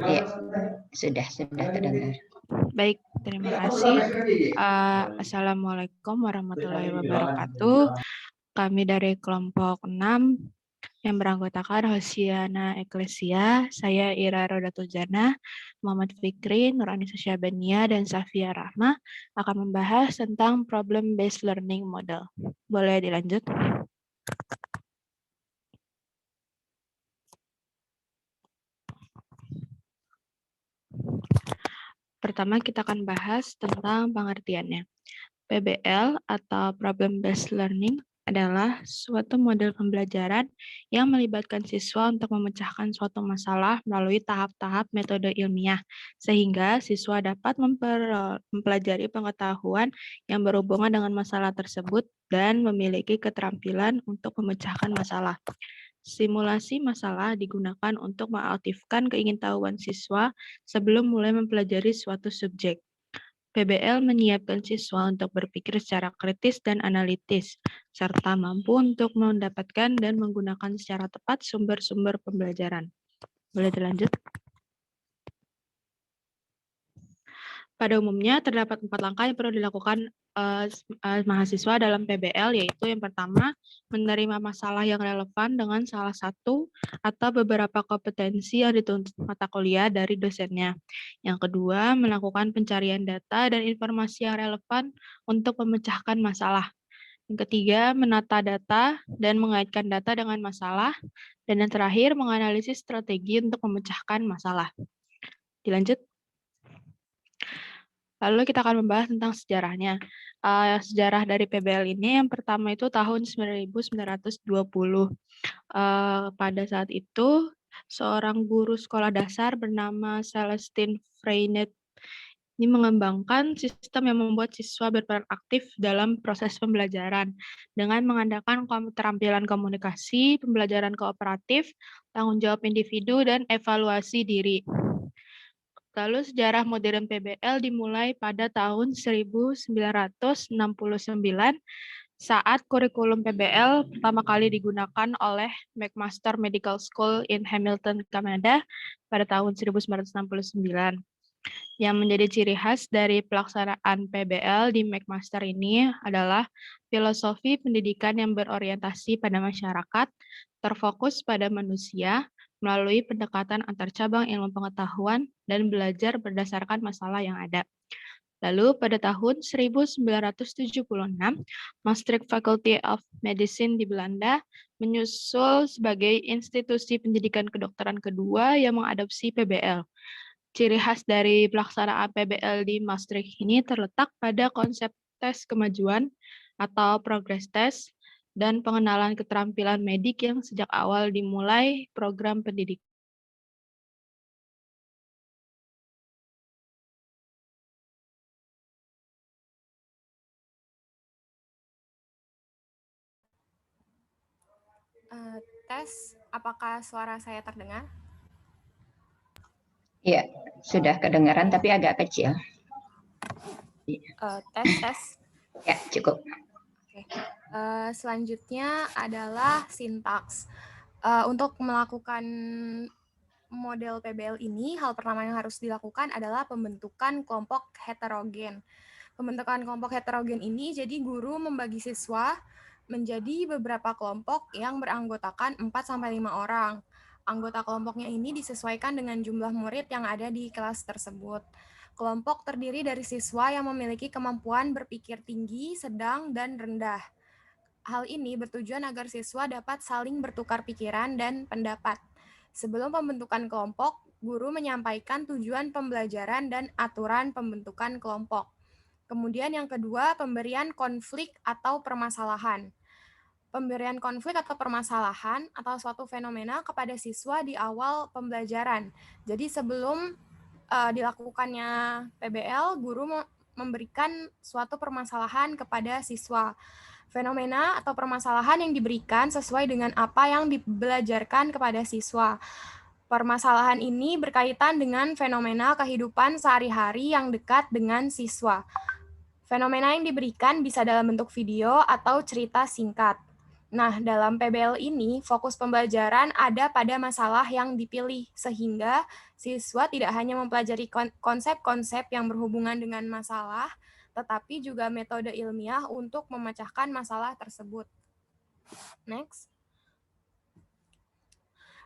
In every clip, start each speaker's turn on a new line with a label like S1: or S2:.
S1: Iya, sudah terdengar.
S2: Baik, terima kasih. Assalamualaikum warahmatullahi wabarakatuh. Kami dari kelompok 6 yang beranggotakan Hosiana Eklesia, saya Ira Rodatujana, Muhammad Fikri, Nurani Syabania, dan Safia Rahma akan membahas tentang problem-based learning model. Boleh dilanjut? Pertama, kita akan bahas tentang pengertiannya. PBL atau Problem Based Learning adalah suatu model pembelajaran yang melibatkan siswa untuk memecahkan suatu masalah melalui tahap-tahap metode ilmiah, sehingga siswa dapat mempelajari pengetahuan yang berhubungan dengan masalah tersebut dan memiliki keterampilan untuk memecahkan masalah. Simulasi masalah digunakan untuk mengaktifkan keingintahuan siswa sebelum mulai mempelajari suatu subjek. PBL menyiapkan siswa untuk berpikir secara kritis dan analitis, serta mampu untuk mendapatkan dan menggunakan secara tepat sumber-sumber pembelajaran. Boleh dilanjut? Pada umumnya, terdapat 4 langkah yang perlu dilakukan mahasiswa dalam PBL, yaitu yang pertama, menerima masalah yang relevan dengan salah satu atau beberapa kompetensi yang dituntut mata kuliah dari dosennya. Yang kedua, melakukan pencarian data dan informasi yang relevan untuk memecahkan masalah. Yang ketiga, menata data dan mengaitkan data dengan masalah. Dan yang terakhir, menganalisis strategi untuk memecahkan masalah. Dilanjut. Lalu kita akan membahas tentang sejarahnya. Sejarah dari PBL ini yang pertama itu tahun 1920. Pada saat itu, seorang guru sekolah dasar bernama Celestine Freinet ini mengembangkan sistem yang membuat siswa berperan aktif dalam proses pembelajaran dengan mengandalkan keterampilan komunikasi, pembelajaran kooperatif, tanggung jawab individu, dan evaluasi diri. Lalu sejarah modern PBL dimulai pada tahun 1969 saat kurikulum PBL pertama kali digunakan oleh McMaster Medical School in Hamilton, Kanada pada tahun 1969. Yang menjadi ciri khas dari pelaksanaan PBL di McMaster ini adalah filosofi pendidikan yang berorientasi pada masyarakat, terfokus pada manusia, melalui pendekatan antar cabang ilmu pengetahuan dan belajar berdasarkan masalah yang ada. Lalu pada tahun 1976, Maastricht Faculty of Medicine di Belanda menyusul sebagai institusi pendidikan kedokteran kedua yang mengadopsi PBL. Ciri khas dari pelaksanaan PBL di Maastricht ini terletak pada konsep tes kemajuan atau progress test dan pengenalan keterampilan medik yang sejak awal dimulai program pendidikan.
S3: Tes, apakah suara saya terdengar?
S1: Iya, sudah kedengaran tapi agak kecil.
S3: Tes.
S1: Ya, cukup.
S3: Oke. Selanjutnya adalah sintaks. Untuk melakukan model PBL ini, hal pertama yang harus dilakukan adalah pembentukan kelompok heterogen. Pembentukan kelompok heterogen ini, jadi guru membagi siswa menjadi beberapa kelompok yang beranggotakan 4-5 orang. Anggota kelompoknya ini disesuaikan dengan jumlah murid yang ada di kelas tersebut. Kelompok terdiri dari siswa yang memiliki kemampuan berpikir tinggi, sedang, dan rendah. Hal ini bertujuan agar siswa dapat saling bertukar pikiran dan pendapat. Sebelum pembentukan kelompok, guru menyampaikan tujuan pembelajaran dan aturan pembentukan kelompok. Kemudian yang kedua, pemberian konflik atau permasalahan. Pemberian konflik atau permasalahan atau suatu fenomena kepada siswa di awal pembelajaran. Jadi sebelum dilakukannya PBL, guru memberikan suatu permasalahan kepada siswa. Fenomena atau permasalahan yang diberikan sesuai dengan apa yang dibelajarkan kepada siswa. Permasalahan ini berkaitan dengan fenomena kehidupan sehari-hari yang dekat dengan siswa. Fenomena yang diberikan bisa dalam bentuk video atau cerita singkat. Nah, dalam PBL ini, fokus pembelajaran ada pada masalah yang dipilih, sehingga siswa tidak hanya mempelajari konsep-konsep yang berhubungan dengan masalah, tetapi juga metode ilmiah untuk memecahkan masalah tersebut. Next.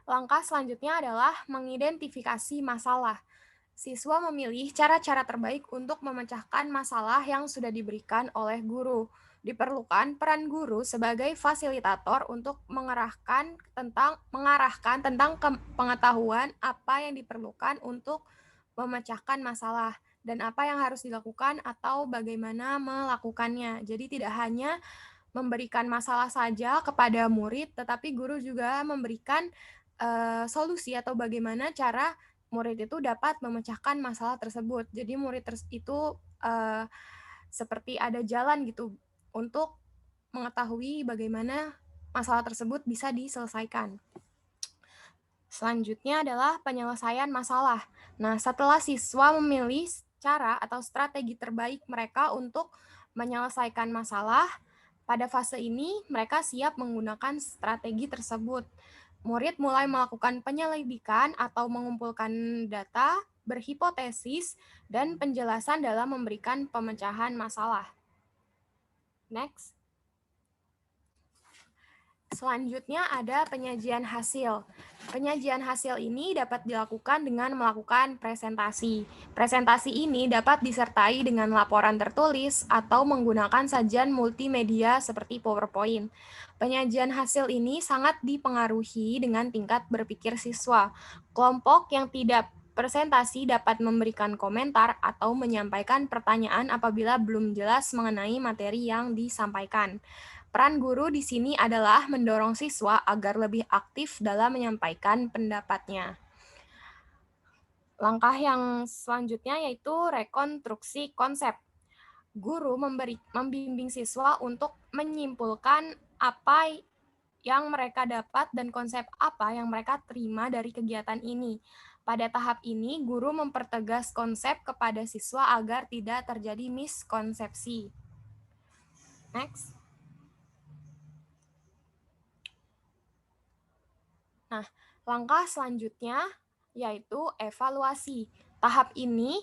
S3: Langkah selanjutnya adalah mengidentifikasi masalah. Siswa memilih cara-cara terbaik untuk memecahkan masalah yang sudah diberikan oleh guru. Diperlukan peran guru sebagai fasilitator untuk mengarahkan tentang pengetahuan apa yang diperlukan untuk memecahkan masalah dan apa yang harus dilakukan atau bagaimana melakukannya. Jadi tidak hanya memberikan masalah saja kepada murid, tetapi guru juga memberikan solusi atau bagaimana cara murid itu dapat memecahkan masalah tersebut. Jadi murid itu seperti ada jalan gitu untuk mengetahui bagaimana masalah tersebut bisa diselesaikan. Selanjutnya adalah penyelesaian masalah. Nah, setelah siswa memilih cara atau strategi terbaik mereka untuk menyelesaikan masalah, pada fase ini mereka siap menggunakan strategi tersebut. Murid mulai melakukan penyelidikan atau mengumpulkan data, berhipotesis, dan penjelasan dalam memberikan pemecahan masalah. Next. Selanjutnya ada penyajian hasil. Penyajian hasil ini dapat dilakukan dengan melakukan presentasi. Presentasi ini dapat disertai dengan laporan tertulis atau menggunakan sajian multimedia seperti PowerPoint. Penyajian hasil ini sangat dipengaruhi dengan tingkat berpikir siswa. Kelompok yang tidak presentasi dapat memberikan komentar atau menyampaikan pertanyaan apabila belum jelas mengenai materi yang disampaikan. Peran guru di sini adalah mendorong siswa agar lebih aktif dalam menyampaikan pendapatnya. Langkah yang selanjutnya yaitu rekonstruksi konsep. Guru membimbing siswa untuk menyimpulkan apa yang mereka dapat dan konsep apa yang mereka terima dari kegiatan ini. Pada tahap ini, guru mempertegas konsep kepada siswa agar tidak terjadi miskonsepsi. Next. Nah, langkah selanjutnya yaitu evaluasi. Tahap ini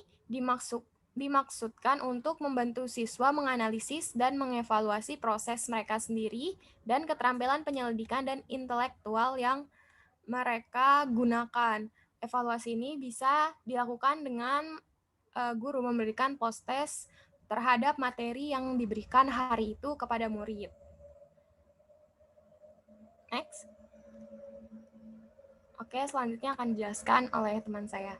S3: dimaksudkan untuk membantu siswa menganalisis dan mengevaluasi proses mereka sendiri dan keterampilan penyelidikan dan intelektual yang mereka gunakan. Evaluasi ini bisa dilakukan dengan guru memberikan post-test terhadap materi yang diberikan hari itu kepada murid. Next. Oke, selanjutnya akan dijelaskan oleh teman saya.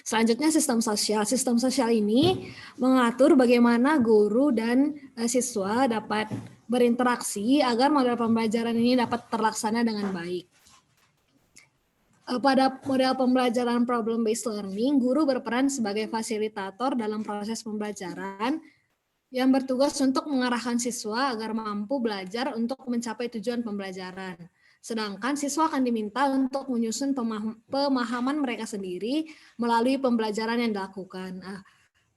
S4: Selanjutnya sistem sosial. Sistem sosial ini mengatur bagaimana guru dan siswa dapat berinteraksi agar model pembelajaran ini dapat terlaksana dengan baik. Pada model pembelajaran problem-based learning, guru berperan sebagai fasilitator dalam proses pembelajaran yang bertugas untuk mengarahkan siswa agar mampu belajar untuk mencapai tujuan pembelajaran. Sedangkan siswa akan diminta untuk menyusun pemahaman mereka sendiri melalui pembelajaran yang dilakukan.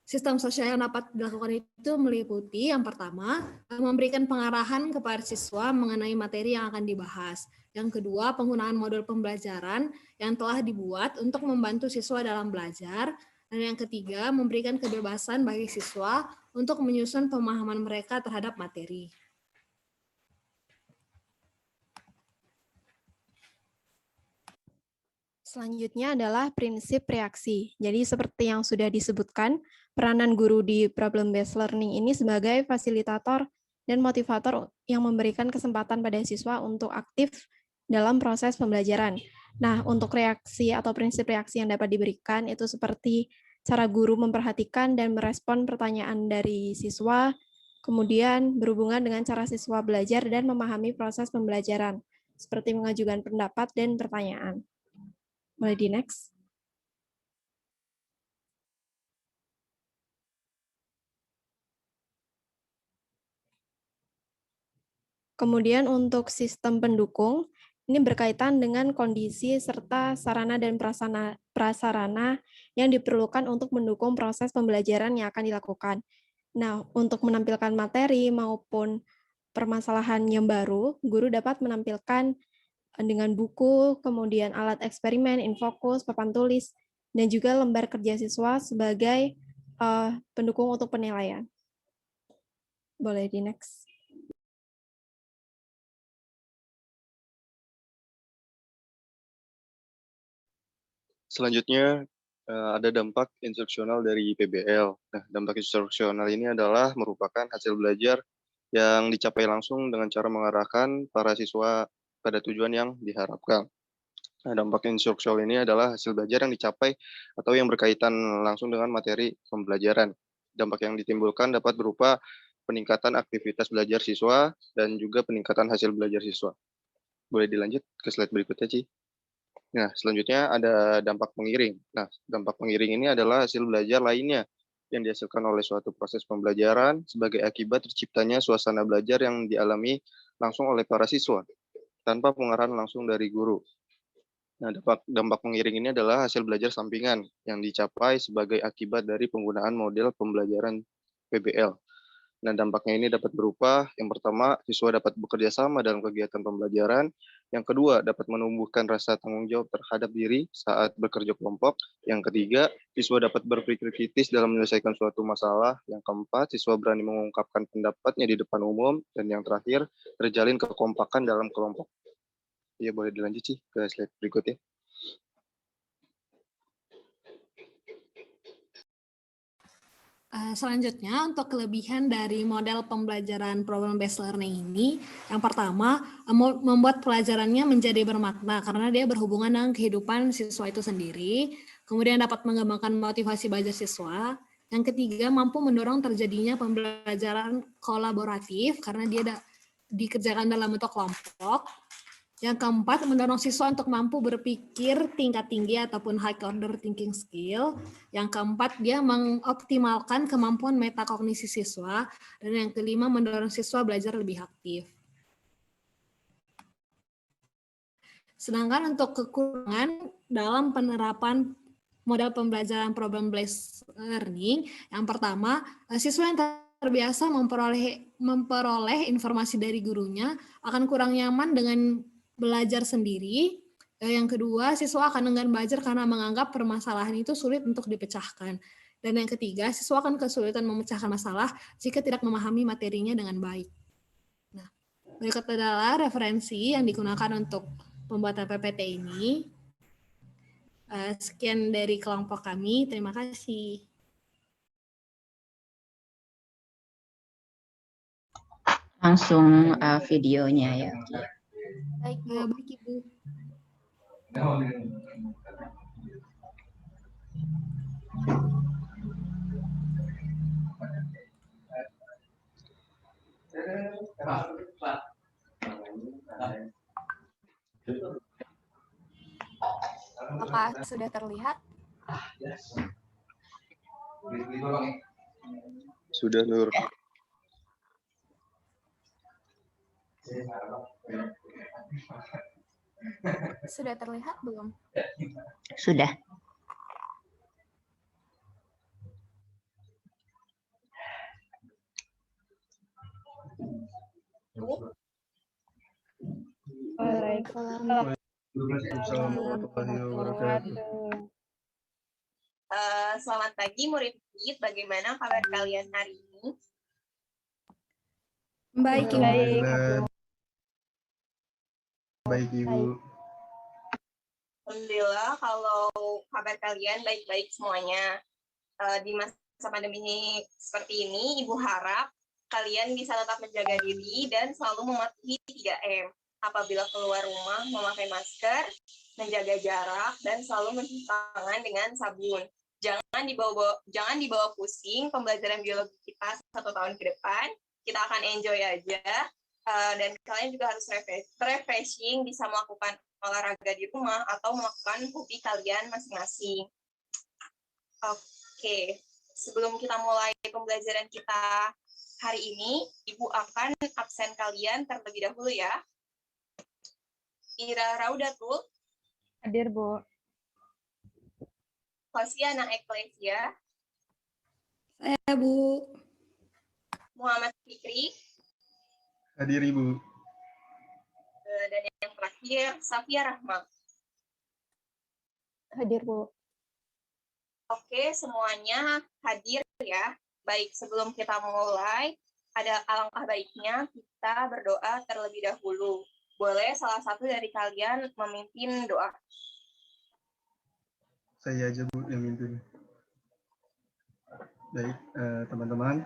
S4: Sistem sosial yang dapat dilakukan itu meliputi yang pertama, memberikan pengarahan kepada siswa mengenai materi yang akan dibahas. Yang kedua, penggunaan modul pembelajaran yang telah dibuat untuk membantu siswa dalam belajar. Dan yang ketiga, memberikan kebebasan bagi siswa untuk menyusun pemahaman mereka terhadap materi.
S2: Selanjutnya adalah prinsip reaksi. Jadi seperti yang sudah disebutkan, peranan guru di problem-based learning ini sebagai fasilitator dan motivator yang memberikan kesempatan pada siswa untuk aktif dalam proses pembelajaran. Nah, untuk reaksi atau prinsip reaksi yang dapat diberikan itu seperti cara guru memperhatikan dan merespon pertanyaan dari siswa, kemudian berhubungan dengan cara siswa belajar dan memahami proses pembelajaran, seperti mengajukan pendapat dan pertanyaan. Boleh di next. Kemudian untuk sistem pendukung,
S5: Ini berkaitan dengan kondisi serta sarana dan prasarana yang diperlukan untuk mendukung proses pembelajaran yang akan dilakukan. Nah, untuk menampilkan materi maupun permasalahan yang baru, guru dapat menampilkan dengan buku, kemudian alat eksperimen, infokus, papan tulis, dan juga lembar kerja siswa sebagai pendukung untuk penilaian. Boleh di next.
S6: Selanjutnya ada dampak instruksional dari PBL. Nah, dampak instruksional ini adalah merupakan hasil belajar yang dicapai langsung dengan cara mengarahkan para siswa pada tujuan yang diharapkan. Nah, dampak instruksional ini adalah hasil belajar yang dicapai atau yang berkaitan langsung dengan materi pembelajaran. Dampak yang ditimbulkan dapat berupa peningkatan aktivitas belajar siswa dan juga peningkatan hasil belajar siswa. Boleh dilanjut ke slide berikutnya, Ci. Nah, selanjutnya ada dampak pengiring. Nah, dampak pengiring ini adalah hasil belajar lainnya yang dihasilkan oleh suatu proses pembelajaran sebagai akibat terciptanya suasana belajar yang dialami langsung oleh para siswa tanpa pengarahan langsung dari guru. Nah, dampak pengiring ini adalah hasil belajar sampingan yang dicapai sebagai akibat dari penggunaan model pembelajaran PBL. Nah, dampaknya ini dapat berupa, yang pertama, siswa dapat bekerja sama dalam kegiatan pembelajaran. Yang kedua, dapat menumbuhkan rasa tanggung jawab terhadap diri saat bekerja kelompok. Yang ketiga, siswa dapat berpikir kritis dalam menyelesaikan suatu masalah. Yang keempat, siswa berani mengungkapkan pendapatnya di depan umum. Dan yang terakhir, terjalin kekompakan dalam kelompok. Ya, boleh dilanjut sih ke slide berikutnya.
S4: Selanjutnya, untuk kelebihan dari model pembelajaran problem-based learning ini, yang pertama, membuat pelajarannya menjadi bermakna karena dia berhubungan dengan kehidupan siswa itu sendiri, kemudian dapat mengembangkan motivasi belajar siswa. Yang ketiga, mampu mendorong terjadinya pembelajaran kolaboratif karena dia dikerjakan dalam bentuk kelompok. Yang keempat, mendorong siswa untuk mampu berpikir tingkat tinggi ataupun high order thinking skill. Yang keempat, dia mengoptimalkan kemampuan metakognisi siswa. Dan yang kelima, mendorong siswa belajar lebih aktif. Sedangkan untuk kekurangan dalam penerapan model pembelajaran problem-based learning, yang pertama, siswa yang terbiasa memperoleh informasi dari gurunya akan kurang nyaman dengan belajar sendiri. Yang kedua, siswa akan enggan belajar karena menganggap permasalahan itu sulit untuk dipecahkan. Dan yang ketiga, siswa akan kesulitan memecahkan masalah jika tidak memahami materinya dengan baik. Nah, berikut adalah referensi yang digunakan untuk pembuatan PPT ini. Sekian dari kelompok kami. Terima kasih.
S1: Langsung videonya ya.
S3: Baik, Bu.
S4: Baik, Ibu.
S3: Apakah sudah terlihat?
S6: Sudah, Nur.
S3: Sudah terlihat belum?
S1: Sudah.
S7: Selamat pagi murid. Bagaimana kabar kalian hari ini?
S5: Baik, Ibu.
S6: Baik, Ibu.
S7: Alhamdulillah kalau kabar kalian baik-baik semuanya. Di masa pandemi ini seperti ini, Ibu harap kalian bisa tetap menjaga diri dan selalu mematuhi 3M. Apabila keluar rumah, memakai masker, menjaga jarak, dan selalu mencuci tangan dengan sabun. Jangan dibawa pusing pembelajaran biologi kita 1 tahun ke depan. Kita akan enjoy aja. Dan kalian juga harus refreshing, bisa melakukan olahraga di rumah atau melakukan hobi kalian masing-masing. Oke, sebelum kita mulai pembelajaran kita hari ini, Ibu akan absen kalian terlebih dahulu ya. Ira Raudatul,
S2: Hadir, Bu.
S7: Hosiana Eklesia,
S4: Saya, Bu.
S7: Muhammad Fikri,
S6: Hadir Ibu.
S7: dan yang terakhir Safia Rahma.
S5: Hadir, Bu.
S7: Oke, semuanya hadir ya. Baik, sebelum kita mulai, ada alangkah baiknya kita berdoa terlebih dahulu. Boleh salah satu dari kalian memimpin doa.
S6: Saya aja Bu yang mimpin. Baik, teman-teman,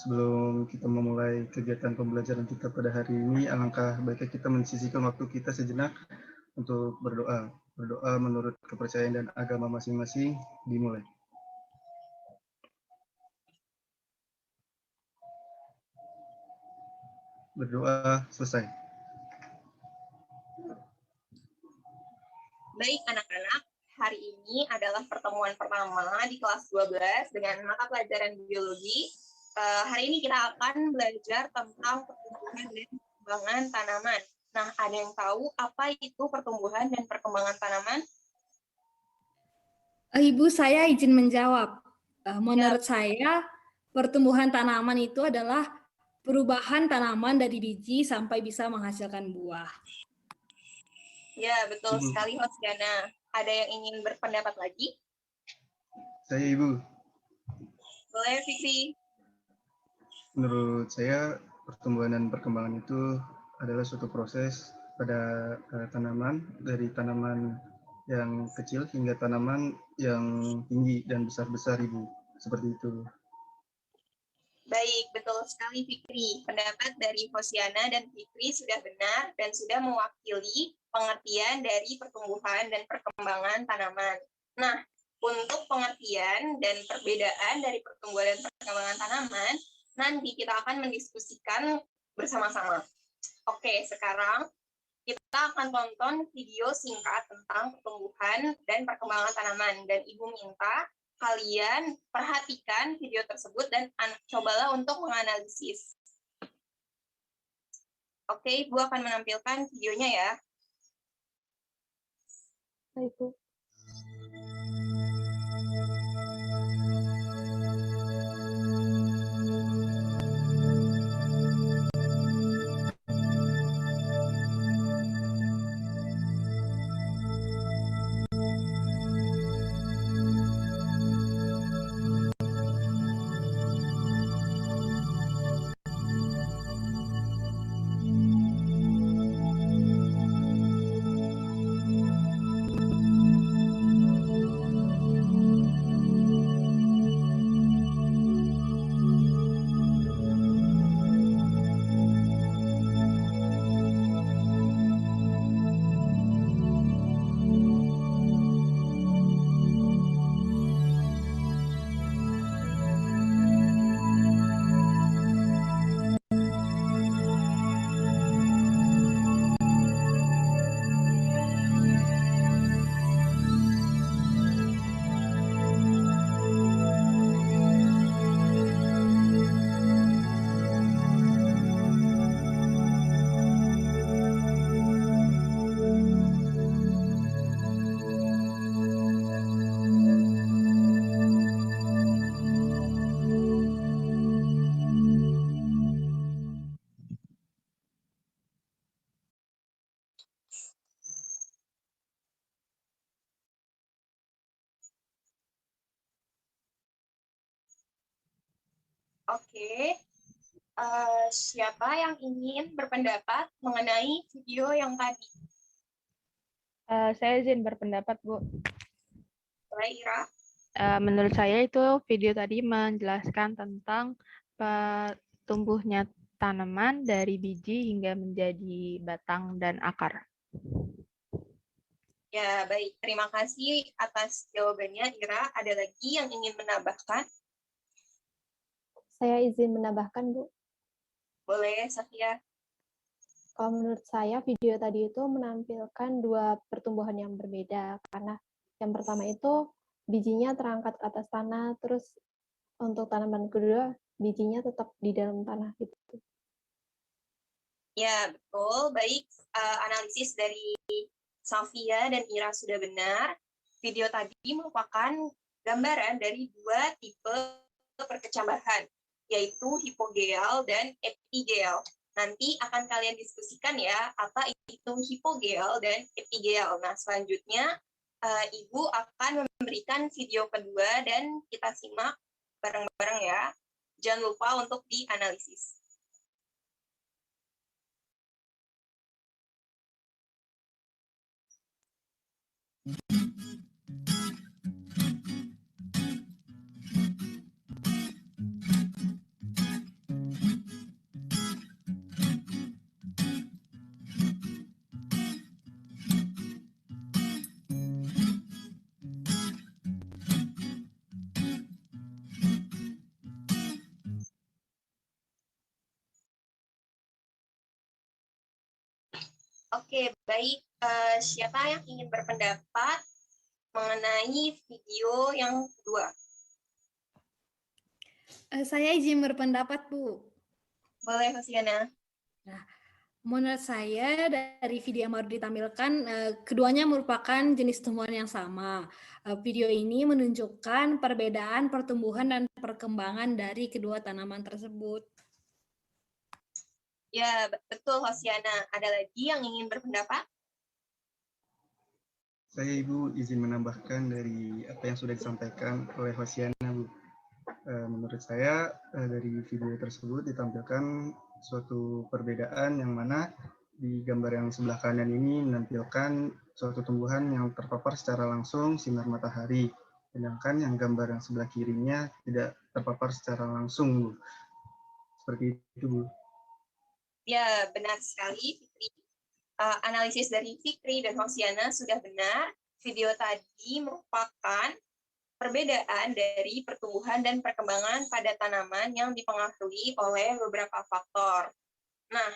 S6: sebelum kita memulai kegiatan pembelajaran kita pada hari ini, alangkah baiknya kita menyisihkan waktu kita sejenak untuk berdoa. Berdoa menurut kepercayaan dan agama masing-masing dimulai. Berdoa selesai.
S7: Baik anak-anak, hari ini adalah pertemuan pertama di kelas 12 dengan mata pelajaran biologi. Hari ini kita akan belajar tentang pertumbuhan dan perkembangan tanaman. Nah, ada yang tahu apa itu pertumbuhan dan perkembangan tanaman?
S4: Ibu, saya izin menjawab. Menurut saya, pertumbuhan tanaman itu adalah perubahan tanaman dari biji sampai bisa menghasilkan buah.
S7: Ya, betul
S6: Ibu.
S7: sekali, Hosiana. Ada yang ingin berpendapat lagi?
S6: Saya Ibu.
S7: Boleh, Fikri.
S6: Menurut saya, pertumbuhan dan perkembangan itu adalah suatu proses pada tanaman, dari tanaman yang kecil hingga tanaman yang tinggi dan besar-besar, Ibu. Seperti itu.
S7: Baik, betul sekali Fikri. Pendapat dari Hosiana dan Fikri sudah benar dan sudah mewakili pengertian dari pertumbuhan dan perkembangan tanaman. Nah, untuk pengertian dan perbedaan dari pertumbuhan dan perkembangan tanaman, nanti kita akan mendiskusikan bersama-sama. Oke, sekarang kita akan tonton video singkat tentang pertumbuhan dan perkembangan tanaman. Dan Ibu minta kalian perhatikan video tersebut dan cobalah untuk menganalisis. Oke, Ibu akan menampilkan videonya ya.
S5: Baik, Bu.
S7: Oke, siapa yang ingin berpendapat mengenai video yang tadi?
S2: Saya izin berpendapat, Bu.
S7: Boleh, Ira?
S2: Menurut saya itu video tadi menjelaskan tentang tumbuhnya tanaman dari biji hingga menjadi batang dan akar.
S7: Ya, baik. Terima kasih atas jawabannya, Ira. Ada lagi yang ingin menambahkan?
S5: Saya izin menambahkan, Bu.
S7: Boleh, Safia.
S5: Kalau menurut saya, video tadi itu menampilkan dua pertumbuhan yang berbeda. Karena yang pertama itu bijinya terangkat ke atas tanah, terus untuk tanaman kedua, bijinya tetap di dalam tanah. Gitu.
S7: Ya, betul. Baik, analisis dari Safia dan Ira sudah benar. Video tadi merupakan gambaran dari dua tipe perkecambahan, yaitu hipogeal dan epigeal. Nanti akan kalian diskusikan ya, apa itu hipogeal dan epigeal. Nah, selanjutnya Ibu akan memberikan video kedua dan kita simak bareng-bareng ya. Jangan lupa untuk dianalisis. Oke, baik. Siapa yang ingin berpendapat mengenai video yang kedua?
S4: Saya izin berpendapat, Bu.
S7: Boleh, Hosiana.
S4: Menurut saya dari video yang baru ditampilkan, keduanya merupakan jenis tumbuhan yang sama. Video ini menunjukkan perbedaan pertumbuhan dan perkembangan dari kedua tanaman tersebut.
S7: Ya, betul, Hosiana. Ada lagi yang ingin berpendapat?
S8: Saya Ibu izin menambahkan dari apa yang sudah disampaikan oleh Hosiana, Bu. Menurut saya dari video tersebut ditampilkan suatu perbedaan yang mana di gambar yang sebelah kanan ini menampilkan suatu tumbuhan yang terpapar secara langsung sinar matahari, sedangkan yang gambar yang sebelah kirinya tidak terpapar secara langsung, Bu. Seperti itu, Bu.
S7: Ya, benar sekali, Fikri. Analisis dari Fikri dan Hosiana sudah benar. Video tadi merupakan perbedaan dari pertumbuhan dan perkembangan pada tanaman yang dipengaruhi oleh beberapa faktor. Nah,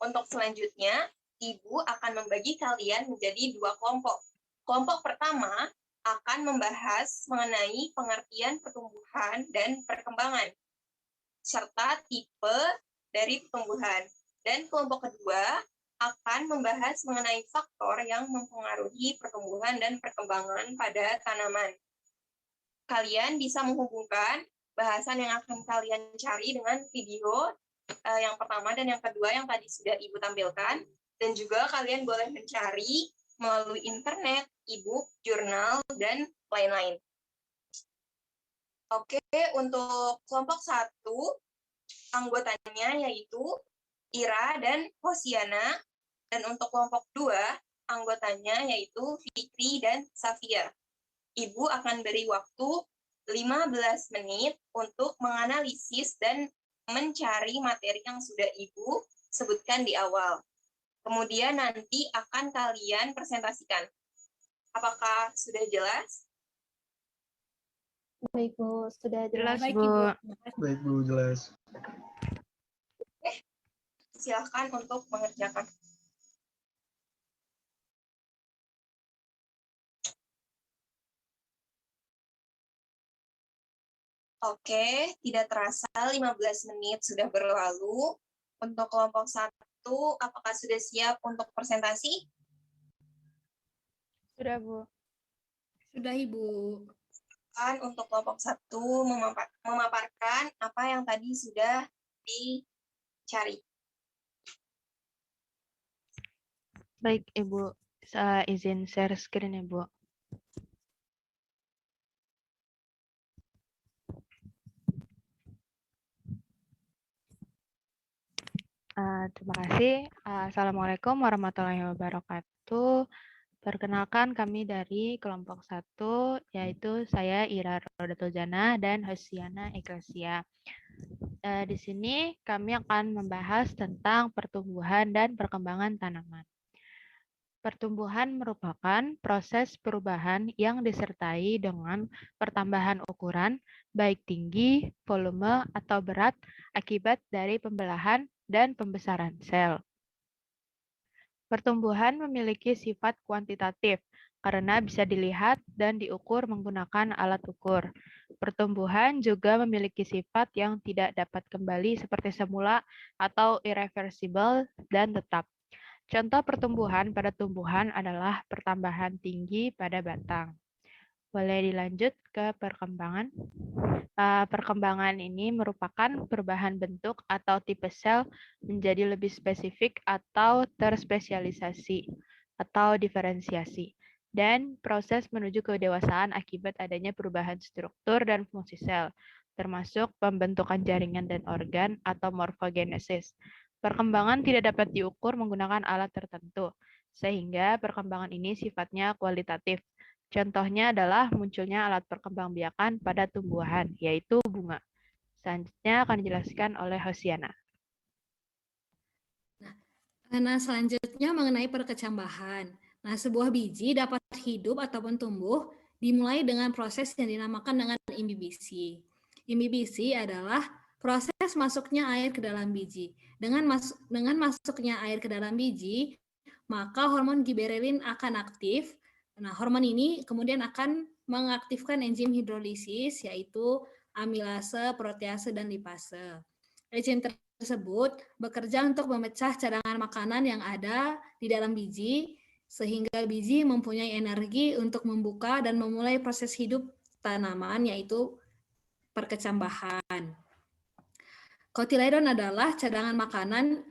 S7: untuk selanjutnya, Ibu akan membagi kalian menjadi dua kelompok. Kelompok pertama akan membahas mengenai pengertian pertumbuhan dan perkembangan, serta tipe dari pertumbuhan. Dan kelompok kedua akan membahas mengenai faktor yang mempengaruhi pertumbuhan dan perkembangan pada tanaman. Kalian bisa menghubungkan bahasan yang akan kalian cari dengan video yang pertama dan yang kedua yang tadi sudah Ibu tampilkan. Dan juga kalian boleh mencari melalui internet, e-book, jurnal, dan lain-lain. Oke, untuk kelompok 1, anggotanya yaitu Ira dan Hosiana. Dan untuk kelompok 2, anggotanya yaitu Fikri dan Safia. Ibu akan beri waktu 15 menit untuk menganalisis dan mencari materi yang sudah Ibu sebutkan di awal. Kemudian nanti akan kalian presentasikan. Apakah sudah jelas?
S5: Baik, Bu. Sudah jelas.
S2: Jelas, Bu.
S8: Baik, Bu, jelas.
S7: Silakan untuk mengerjakan. Oke, tidak terasa 15 menit sudah berlalu. Untuk kelompok 1, apakah sudah siap untuk presentasi?
S2: Sudah, Bu.
S4: Sudah, Ibu.
S7: Untuk kelompok 1 memaparkan apa yang tadi sudah dicari.
S2: Baik, Ibu. Saya izin share screen, Ibu. Terima kasih. Assalamualaikum warahmatullahi wabarakatuh. Perkenalkan kami dari kelompok 1, yaitu saya Ira Rodatujana dan Hosiana Eklesia. Di sini kami akan membahas tentang pertumbuhan dan perkembangan tanaman. Pertumbuhan merupakan proses perubahan yang disertai dengan pertambahan ukuran, baik tinggi, volume, atau berat akibat dari pembelahan dan pembesaran sel. Pertumbuhan memiliki sifat kuantitatif, karena bisa dilihat dan diukur menggunakan alat ukur. Pertumbuhan juga memiliki sifat yang tidak dapat kembali seperti semula atau irreversible dan tetap. Contoh pertumbuhan pada tumbuhan adalah pertambahan tinggi pada batang. Boleh dilanjut ke perkembangan. Perkembangan ini merupakan perubahan bentuk atau tipe sel menjadi lebih spesifik atau terspesialisasi atau diferensiasi, dan proses menuju kedewasaan akibat adanya perubahan struktur dan fungsi sel, termasuk pembentukan jaringan dan organ atau morfogenesis. Perkembangan tidak dapat diukur menggunakan alat tertentu, sehingga perkembangan ini sifatnya kualitatif. Contohnya adalah munculnya alat perkembangbiakan pada tumbuhan, yaitu bunga. Selanjutnya akan dijelaskan oleh Hosiana.
S4: Nah, selanjutnya mengenai perkecambahan. Nah, sebuah biji dapat hidup ataupun tumbuh dimulai dengan proses yang dinamakan dengan imbibisi. Imbibisi adalah proses masuknya air ke dalam biji. Dengan masuknya air ke dalam biji, maka hormon giberelin akan aktif. Nah, hormon ini kemudian akan mengaktifkan enzim hidrolisis, yaitu amilase, protease, dan lipase. Enzim tersebut bekerja untuk memecah cadangan makanan yang ada di dalam biji, sehingga biji mempunyai energi untuk membuka dan memulai proses hidup tanaman, yaitu perkecambahan. Kotiledon adalah cadangan makanan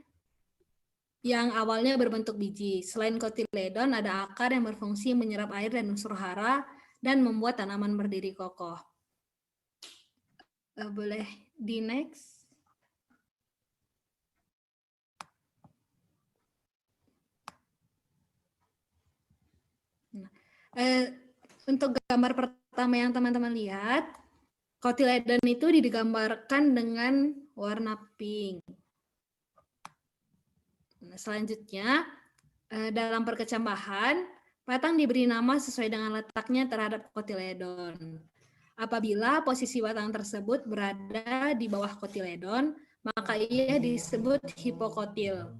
S4: yang awalnya berbentuk biji. Selain kotiledon, ada akar yang berfungsi menyerap air dan unsur hara dan membuat tanaman berdiri kokoh. Boleh di next. Untuk gambar pertama yang teman-teman lihat, kotiledon itu digambarkan dengan warna pink. Nah, selanjutnya, dalam perkecambahan, batang diberi nama sesuai dengan letaknya terhadap kotiledon. Apabila posisi batang tersebut berada di bawah kotiledon, maka ia disebut hipokotil.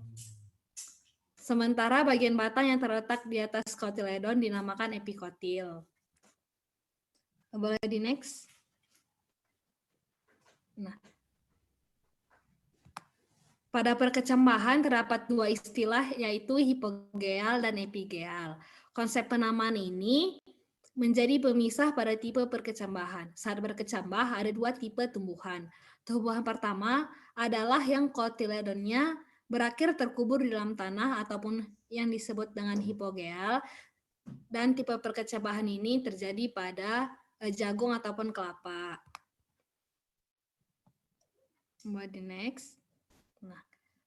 S4: Sementara bagian batang yang terletak di atas kotiledon dinamakan epikotil. Boleh di next. Nah, pada perkecambahan terdapat dua istilah, yaitu hipogeal dan epigeal. Konsep penamaan ini menjadi pemisah pada tipe perkecambahan. Saat berkecambah ada dua tipe tumbuhan. Tumbuhan pertama adalah yang kotiledonnya berakhir terkubur di dalam tanah ataupun yang disebut dengan hipogeal, dan tipe perkecambahan ini terjadi pada jagung ataupun kelapa. Di next. Nah,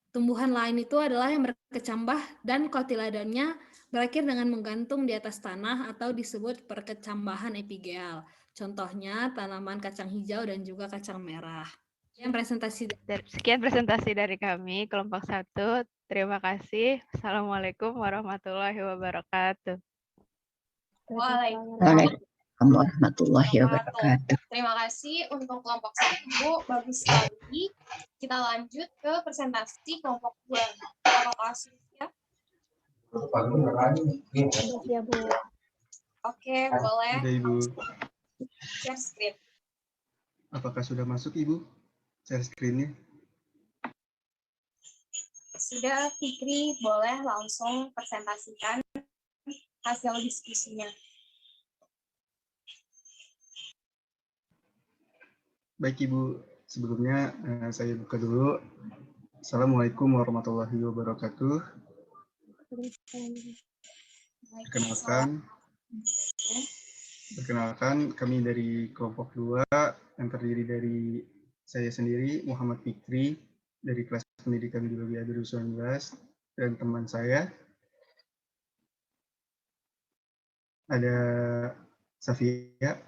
S4: tumbuhan lain itu adalah yang berkecambah dan kotiledonnya berakhir dengan menggantung di atas tanah atau disebut perkecambahan epigeal. Contohnya tanaman kacang hijau dan juga kacang merah.
S2: Sekian presentasi dari kami, kelompok 1. Terima kasih. Assalamualaikum warahmatullahi wabarakatuh.
S7: Waalaikumsalam
S1: Warahmatullahi wabarakatuh.
S7: Terima kasih untuk kelompok 1, bagus sekali. Kita lanjut ke presentasi kelompok 2. Apakah siap?
S5: Ya, Bu.
S7: Oke, boleh.
S8: Sudah, Ibu.
S7: Share screen.
S8: Apakah sudah masuk, Ibu? Share screen-nya.
S7: Sudah, Fikri, boleh langsung presentasikan hasil diskusinya.
S8: Baik, Ibu. Sebelumnya saya buka dulu. Assalamualaikum warahmatullahi wabarakatuh. Perkenalkan, kami dari kelompok 2 yang terdiri dari saya sendiri, Muhammad Fikri, dari kelas pendidikan biologi 2019, dan teman saya ada Safia.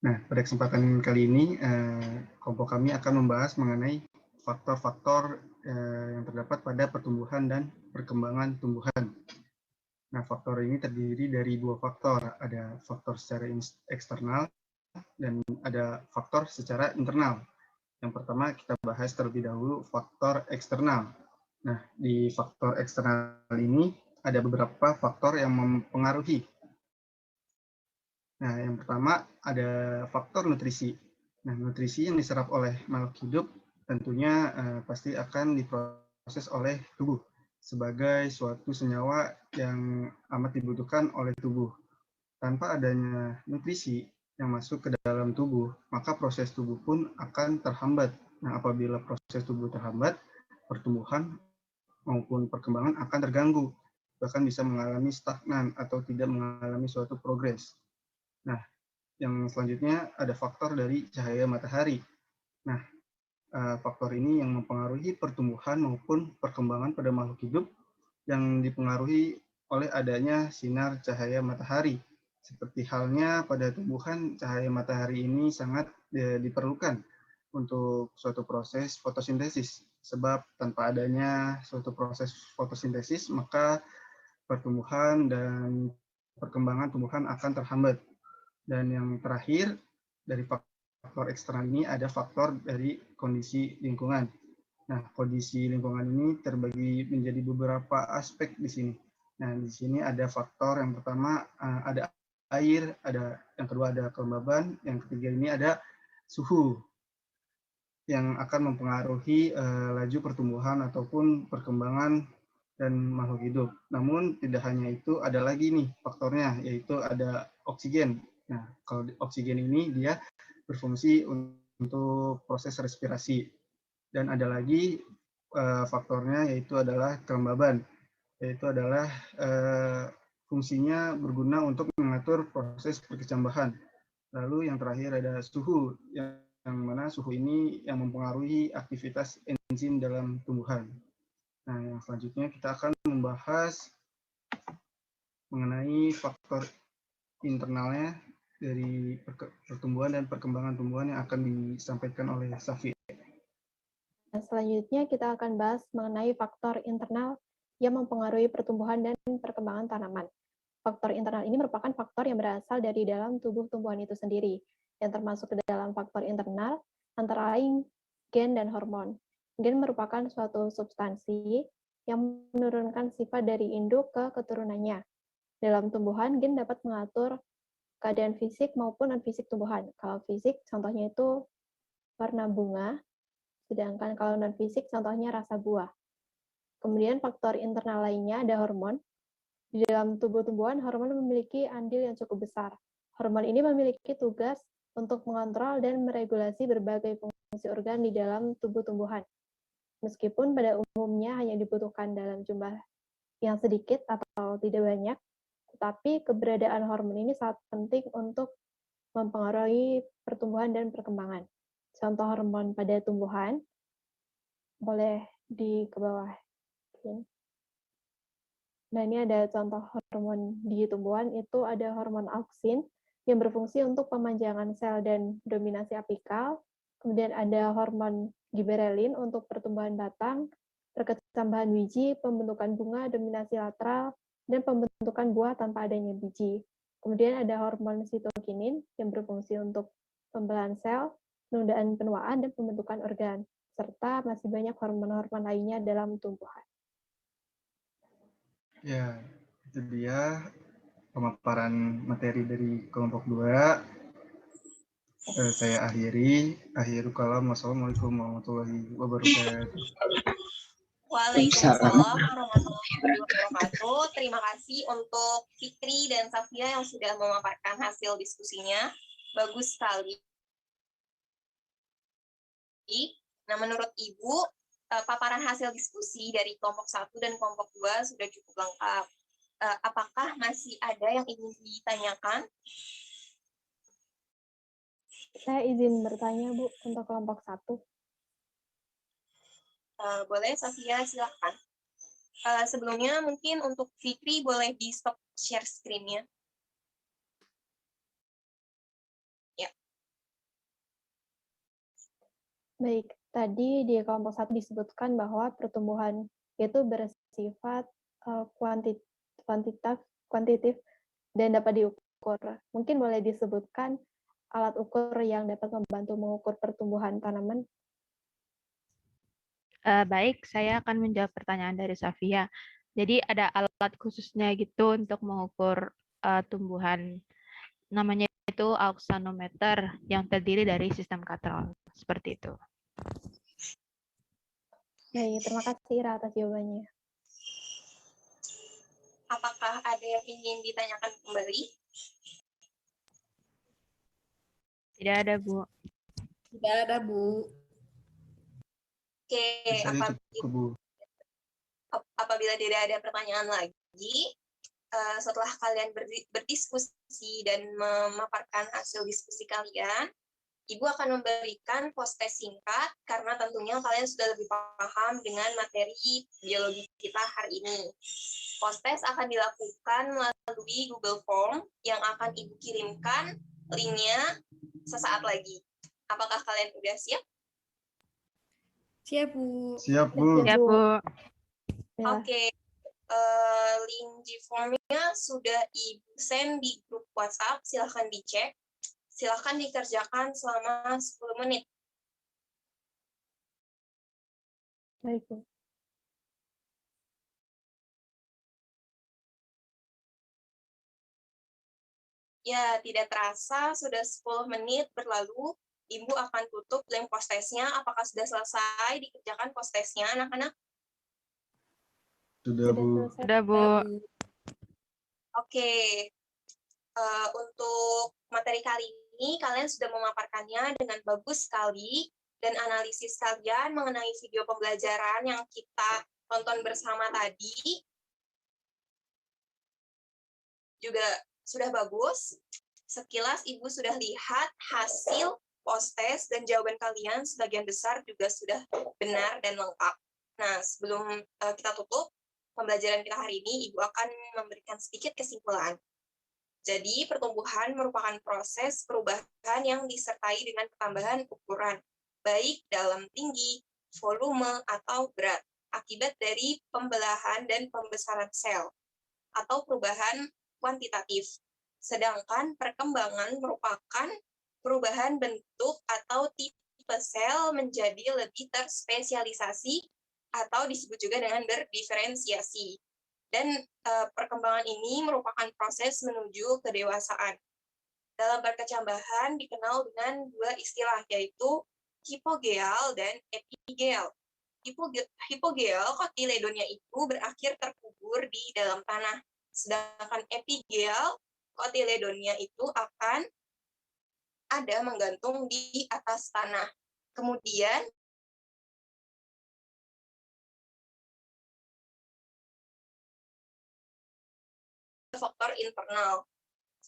S8: Nah, pada kesempatan kali ini, kelompok kami akan membahas mengenai faktor-faktor yang terdapat pada pertumbuhan dan perkembangan tumbuhan. Nah, faktor ini terdiri dari dua faktor. Ada faktor secara eksternal dan ada faktor secara internal. Yang pertama kita bahas terlebih dahulu faktor eksternal. Nah, di faktor eksternal ini ada beberapa faktor yang mempengaruhi. Nah, yang pertama ada faktor nutrisi. Nah, nutrisi yang diserap oleh makhluk hidup tentunya pasti akan diproses oleh tubuh sebagai suatu senyawa yang amat dibutuhkan oleh tubuh. Tanpa adanya nutrisi yang masuk ke dalam tubuh, maka proses tubuh pun akan terhambat. Nah, apabila proses tubuh terhambat, pertumbuhan maupun perkembangan akan terganggu, bahkan bisa mengalami stagnan atau tidak mengalami suatu progres. Nah, yang selanjutnya ada faktor dari cahaya matahari. Nah, faktor ini yang mempengaruhi pertumbuhan maupun perkembangan pada makhluk hidup yang dipengaruhi oleh adanya sinar cahaya matahari. Seperti halnya pada tumbuhan, cahaya matahari ini sangat diperlukan untuk suatu proses fotosintesis. Sebab tanpa adanya suatu proses fotosintesis, maka pertumbuhan dan perkembangan tumbuhan akan terhambat. Dan yang terakhir, dari faktor eksternal ini ada faktor dari kondisi lingkungan. Nah, kondisi lingkungan ini terbagi menjadi beberapa aspek di sini. Nah, di sini ada faktor yang pertama ada air, yang kedua ada kelembaban, yang ketiga ini ada suhu yang akan mempengaruhi laju pertumbuhan ataupun perkembangan dan makhluk hidup. Namun tidak hanya itu, ada lagi nih faktornya, yaitu ada oksigen. Nah, kalau oksigen ini dia berfungsi untuk proses respirasi. Dan ada lagi faktornya, yaitu adalah kelembaban, yaitu adalah fungsinya berguna untuk mengatur proses perkecambahan. Lalu yang terakhir ada suhu, yang mana suhu ini yang mempengaruhi aktivitas enzim dalam tumbuhan. Nah, yang selanjutnya kita akan membahas mengenai faktor internalnya dari pertumbuhan dan perkembangan tumbuhan yang akan disampaikan oleh Safi.
S5: Selanjutnya kita akan bahas mengenai faktor internal yang mempengaruhi pertumbuhan dan perkembangan tanaman. Faktor internal ini merupakan faktor yang berasal dari dalam tubuh tumbuhan itu sendiri, yang termasuk ke dalam faktor internal antara lain gen dan hormon. Gen merupakan suatu substansi yang menurunkan sifat dari induk ke keturunannya. Dalam tumbuhan, gen dapat mengatur keadaan fisik maupun non-fisik tumbuhan. Kalau fisik, contohnya itu warna bunga, sedangkan kalau non-fisik, contohnya rasa buah. Kemudian faktor internal lainnya ada hormon. Di dalam tubuh tumbuhan, hormon memiliki andil yang cukup besar. Hormon ini memiliki tugas untuk mengontrol dan meregulasi berbagai fungsi organ di dalam tubuh tumbuhan. Meskipun pada umumnya hanya dibutuhkan dalam jumlah yang sedikit atau tidak banyak, tetapi keberadaan hormon ini sangat penting untuk mempengaruhi pertumbuhan dan perkembangan. Contoh hormon pada tumbuhan, boleh di ke bawah. Nah, ini ada contoh hormon di tumbuhan, itu ada hormon auksin yang berfungsi untuk pemanjangan sel dan dominasi apikal. Kemudian ada hormon giberelin untuk pertumbuhan batang, perkecambahan biji, pembentukan bunga, dominasi lateral, dan pembentukan buah tanpa adanya biji. Kemudian ada hormon sitokinin yang berfungsi untuk pembelahan sel, penundaan penuaan, dan pembentukan organ, serta masih banyak hormon-hormon lainnya dalam tumbuhan.
S8: Ya, itu dia pemaparan materi dari kelompok 2. Saya akhiri. Akhirul kalam. Wassalamualaikum warahmatullahi wabarakatuh.
S7: Waalaikumsalam warahmatullahi wabarakatuh. Terima kasih untuk Fikri dan Safia yang sudah memaparkan hasil diskusinya. Bagus sekali. Nah, menurut Ibu, paparan hasil diskusi dari kelompok 1 dan kelompok 2 sudah cukup lengkap. Apakah masih ada yang ingin ditanyakan?
S5: Saya izin bertanya, Bu, untuk kelompok 1.
S7: Boleh, Safia, silakan. Sebelumnya mungkin untuk Fikri boleh di stop share screen-nya. Ya.
S5: Baik, tadi di kelompok 1 disebutkan bahwa pertumbuhan itu bersifat kuantitatif dan dapat diukur. Mungkin boleh disebutkan alat ukur yang dapat membantu mengukur pertumbuhan tanaman.
S2: Baik, saya akan menjawab pertanyaan dari Safia. Jadi ada alat khususnya gitu untuk mengukur tumbuhan. Namanya itu auxanometer yang terdiri dari sistem katrol. Seperti itu.
S5: Baik, terima kasih Ira atas jawabannya.
S7: Apakah ada yang ingin ditanyakan kembali?
S2: Tidak ada, Bu.
S4: Tidak ada, Bu.
S7: Oke,
S8: Saya cukup, Bu.
S7: apabila tidak ada pertanyaan lagi, setelah kalian berdiskusi dan memaparkan hasil diskusi kalian, Ibu akan memberikan post-test singkat karena tentunya kalian sudah lebih paham dengan materi biologi kita hari ini. Post-test akan dilakukan melalui Google Form yang akan Ibu kirimkan linknya sesaat lagi. Apakah kalian sudah siap?
S4: Siap, Bu.
S8: Siap, Bu.
S2: Ya, Bu.
S5: Ya.
S7: Oke. Link G-Form-nya sudah Ibu send di grup WhatsApp, silahkan dicek. Silahkan dikerjakan selama 10 menit.
S5: Baik, Bu.
S7: Ya, tidak terasa sudah 10 menit berlalu. Ibu akan tutup link post-testnya. Apakah sudah selesai dikerjakan post-testnya, anak-anak?
S8: Sudah, Bu.
S5: selesai.
S2: Sudah, Bu.
S7: Oke. Untuk materi kali ini, kalian sudah memaparkannya dengan bagus sekali, dan analisis kalian mengenai video pembelajaran yang kita tonton bersama tadi juga sudah bagus. Sekilas Ibu sudah lihat hasil post-test dan jawaban kalian sebagian besar juga sudah benar dan lengkap. Nah, sebelum kita tutup pembelajaran kita hari ini, Ibu akan memberikan sedikit kesimpulan. Jadi, pertumbuhan merupakan proses perubahan yang disertai dengan pertambahan ukuran, baik dalam tinggi, volume, atau berat, akibat dari pembelahan dan pembesaran sel, atau perubahan kuantitatif. Sedangkan perkembangan merupakan perubahan bentuk atau tipe sel menjadi lebih terspesialisasi, atau disebut juga dengan berdiferensiasi. Dan perkembangan ini merupakan proses menuju kedewasaan. Dalam berkecambahan dikenal dengan dua istilah, yaitu hipogeal dan epigeal. Hipogeal kotiledonia itu berakhir terkubur di dalam tanah, sedangkan epigeal kotiledonia itu akan ada menggantung di atas tanah. Kemudian faktor internal.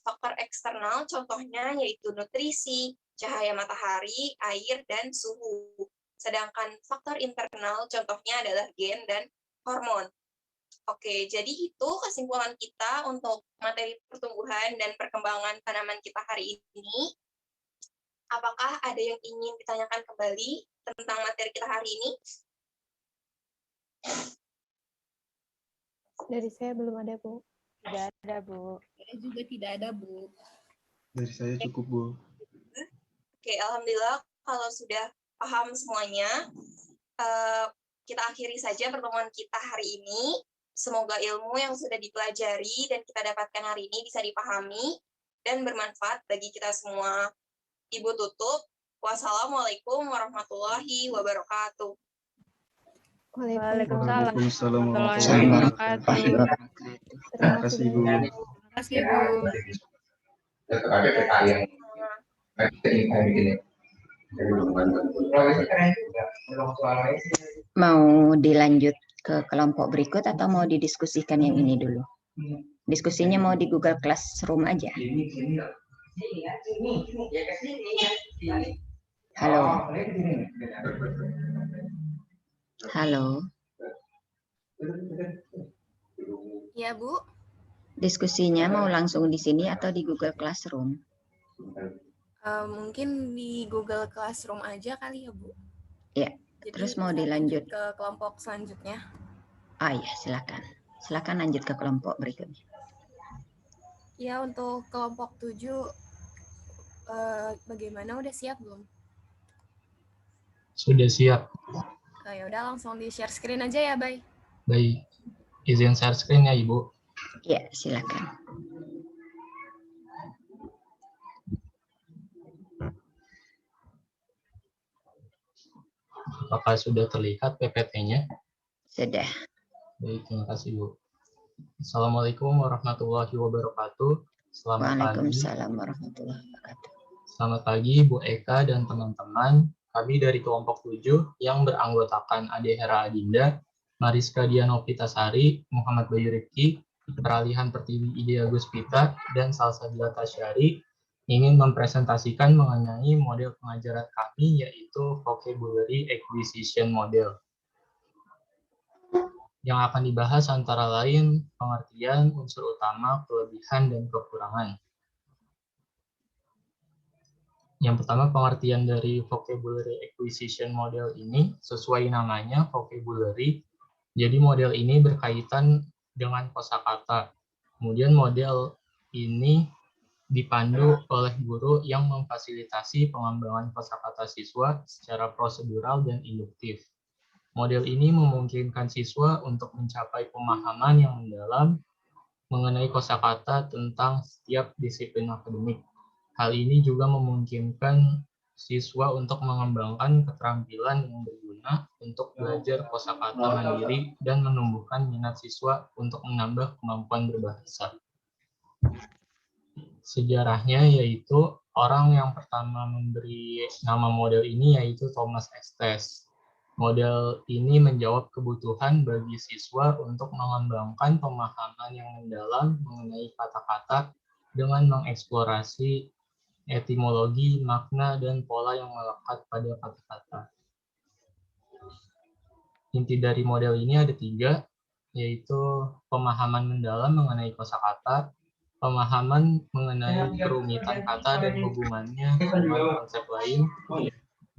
S7: Faktor eksternal contohnya yaitu nutrisi, cahaya matahari, air, dan suhu. Sedangkan faktor internal contohnya adalah gen dan hormon. Oke, jadi itu kesimpulan kita untuk materi pertumbuhan dan perkembangan tanaman kita hari ini. Apakah ada yang ingin ditanyakan kembali tentang materi kita hari ini?
S5: Dari saya belum ada, Bu.
S2: Tidak ada, Bu.
S4: Saya juga tidak ada, Bu.
S8: Dari saya cukup, Bu.
S7: Oke, alhamdulillah kalau sudah paham semuanya, kita akhiri saja pertemuan kita hari ini. Semoga ilmu yang sudah dipelajari dan kita dapatkan hari ini bisa dipahami dan bermanfaat bagi kita semua. Ibu tutup. Wassalamualaikum warahmatullahi wabarakatuh.
S2: Waalaikumsalam
S8: Waalaikumsalam
S2: warahmatullahi wabarakatuh.
S8: Terima kasih, Bu.
S4: Terima kasih, Bu.
S1: Mau dilanjut ke kelompok berikut atau mau didiskusikan yang ini dulu? Diskusinya mau di Google Classroom aja. Halo. Halo.
S3: Ya, Bu.
S1: Diskusinya mau langsung di sini atau di Google Classroom?
S3: Mungkin di Google Classroom aja kali ya, Bu.
S1: Ya.
S3: Jadi
S1: Terus mau
S3: bisa
S1: dilanjut
S3: lanjut ke kelompok selanjutnya.
S1: Ah ya, silakan. Silakan lanjut ke kelompok berikutnya.
S3: Ya, untuk kelompok 7 bagaimana, udah siap belum?
S9: Sudah siap.
S3: Ya udah langsung di share screen aja ya, Bay.
S9: Baik. Izin share screen ya, Ibu.
S1: Ya, silakan.
S9: Apakah sudah terlihat PPT-nya?
S1: Sudah.
S9: Baik, terima kasih, Bu. Assalamualaikum warahmatullahi wabarakatuh. Selamat pagi.
S1: Waalaikumsalam warahmatullahi wabarakatuh.
S9: Selamat pagi, Bu Eka dan teman-teman. Kami dari kelompok 7 yang beranggotakan Ade Hera Adinda, Mariska Diana Pitasari, Muhammad Bayu Rifki, Peralihan Pertiwi Ide Agus Pita, dan Salsabila Tasyari ingin mempresentasikan mengenai model pengajaran kami, yaitu Vocabulary Acquisition Model. Yang akan dibahas antara lain pengertian, unsur utama, kelebihan, dan kekurangan. Yang pertama, pengertian dari Vocabulary Acquisition Model ini sesuai namanya, vocabulary. Jadi model ini berkaitan dengan kosakata. Kemudian model ini dipandu oleh guru yang memfasilitasi pengembangan kosakata siswa secara prosedural dan induktif. Model ini memungkinkan siswa untuk mencapai pemahaman yang mendalam mengenai kosakata tentang setiap disiplin akademik. Hal ini juga memungkinkan siswa untuk mengembangkan keterampilan yang berguna untuk belajar kosakata mandiri dan menumbuhkan minat siswa untuk menambah kemampuan berbahasa. Sejarahnya yaitu orang yang pertama memberi nama model ini yaitu Thomas Estes. Model ini menjawab kebutuhan bagi siswa untuk mengembangkan pemahaman yang mendalam mengenai kata-kata dengan mengeksplorasi etimologi, makna, dan pola yang melekat pada kata-kata. Inti dari model ini ada 3, yaitu pemahaman mendalam mengenai kosakata, pemahaman mengenai kerumitan kata dan hubungannya dengan konsep lain,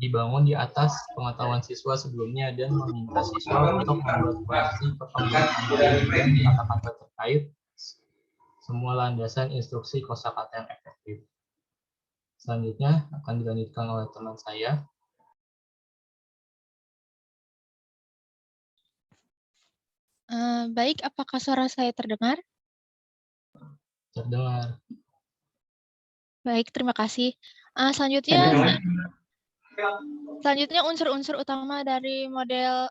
S9: dibangun di atas pengetahuan siswa sebelumnya dan meminta siswa untuk membuat koreksi perkembangan dan kata-kata terkait semua landasan instruksi kosakata yang efektif. Selanjutnya akan dilanjutkan oleh teman saya.
S2: Baik, apakah suara saya terdengar?
S9: Terdengar.
S2: Baik, terima kasih. Selanjutnya unsur-unsur utama dari model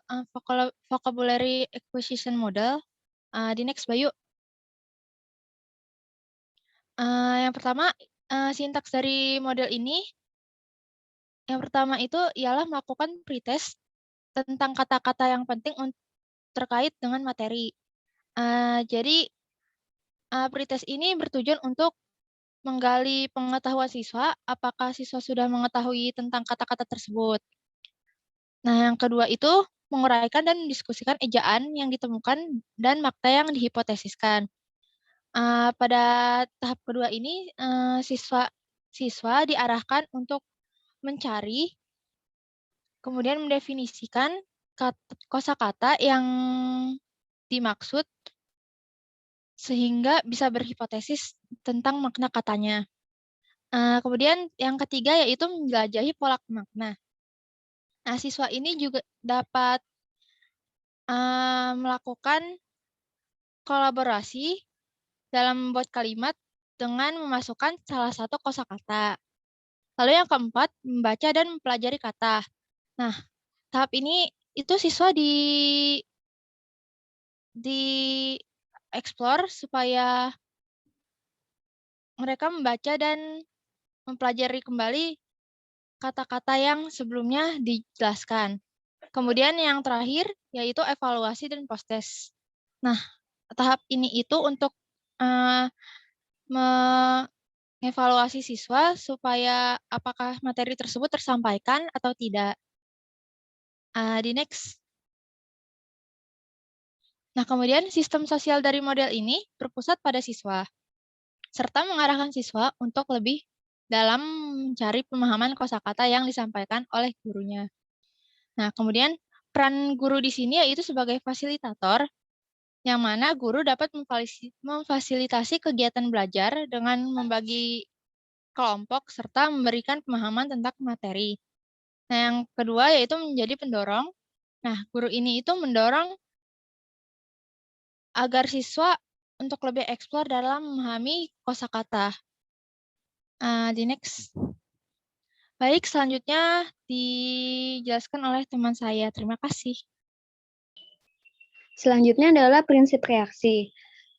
S2: Vocabulary Acquisition Model. Di next, Bayu. Yang pertama, sintaks dari model ini. Yang pertama itu ialah melakukan pretest tentang kata-kata yang penting terkait dengan materi. Jadi, pretest ini bertujuan untuk menggali pengetahuan siswa, apakah siswa sudah mengetahui tentang kata-kata tersebut. Nah, yang kedua itu menguraikan dan mendiskusikan ejaan yang ditemukan dan makna yang dihipotesiskan. Pada tahap kedua ini, siswa diarahkan untuk mencari, kemudian mendefinisikan kosakata yang dimaksud sehingga bisa berhipotesis tentang makna katanya. Kemudian yang ketiga yaitu menjelajahi pola makna. Nah, siswa ini juga dapat melakukan kolaborasi dalam membuat kalimat dengan memasukkan salah satu kosakata. Lalu yang keempat, membaca dan mempelajari kata. Nah, tahap ini itu siswa di explore supaya mereka membaca dan mempelajari kembali kata-kata yang sebelumnya dijelaskan. Kemudian yang terakhir yaitu evaluasi dan post-test. Nah, tahap ini itu untuk mengevaluasi siswa supaya apakah materi tersebut tersampaikan atau tidak. Di next. Nah, kemudian sistem sosial dari model ini berpusat pada siswa, serta mengarahkan siswa untuk lebih dalam mencari pemahaman kosakata yang disampaikan oleh gurunya. Nah, kemudian peran guru di sini yaitu sebagai fasilitator, yang mana guru dapat memfasilitasi kegiatan belajar dengan membagi kelompok serta memberikan pemahaman tentang materi. Nah, yang kedua yaitu menjadi pendorong. Nah, guru ini itu mendorong
S10: agar siswa untuk lebih eksplor dalam memahami kosakata. Di next. Baik, selanjutnya dijelaskan oleh teman saya. Terima kasih.
S11: Selanjutnya adalah prinsip reaksi.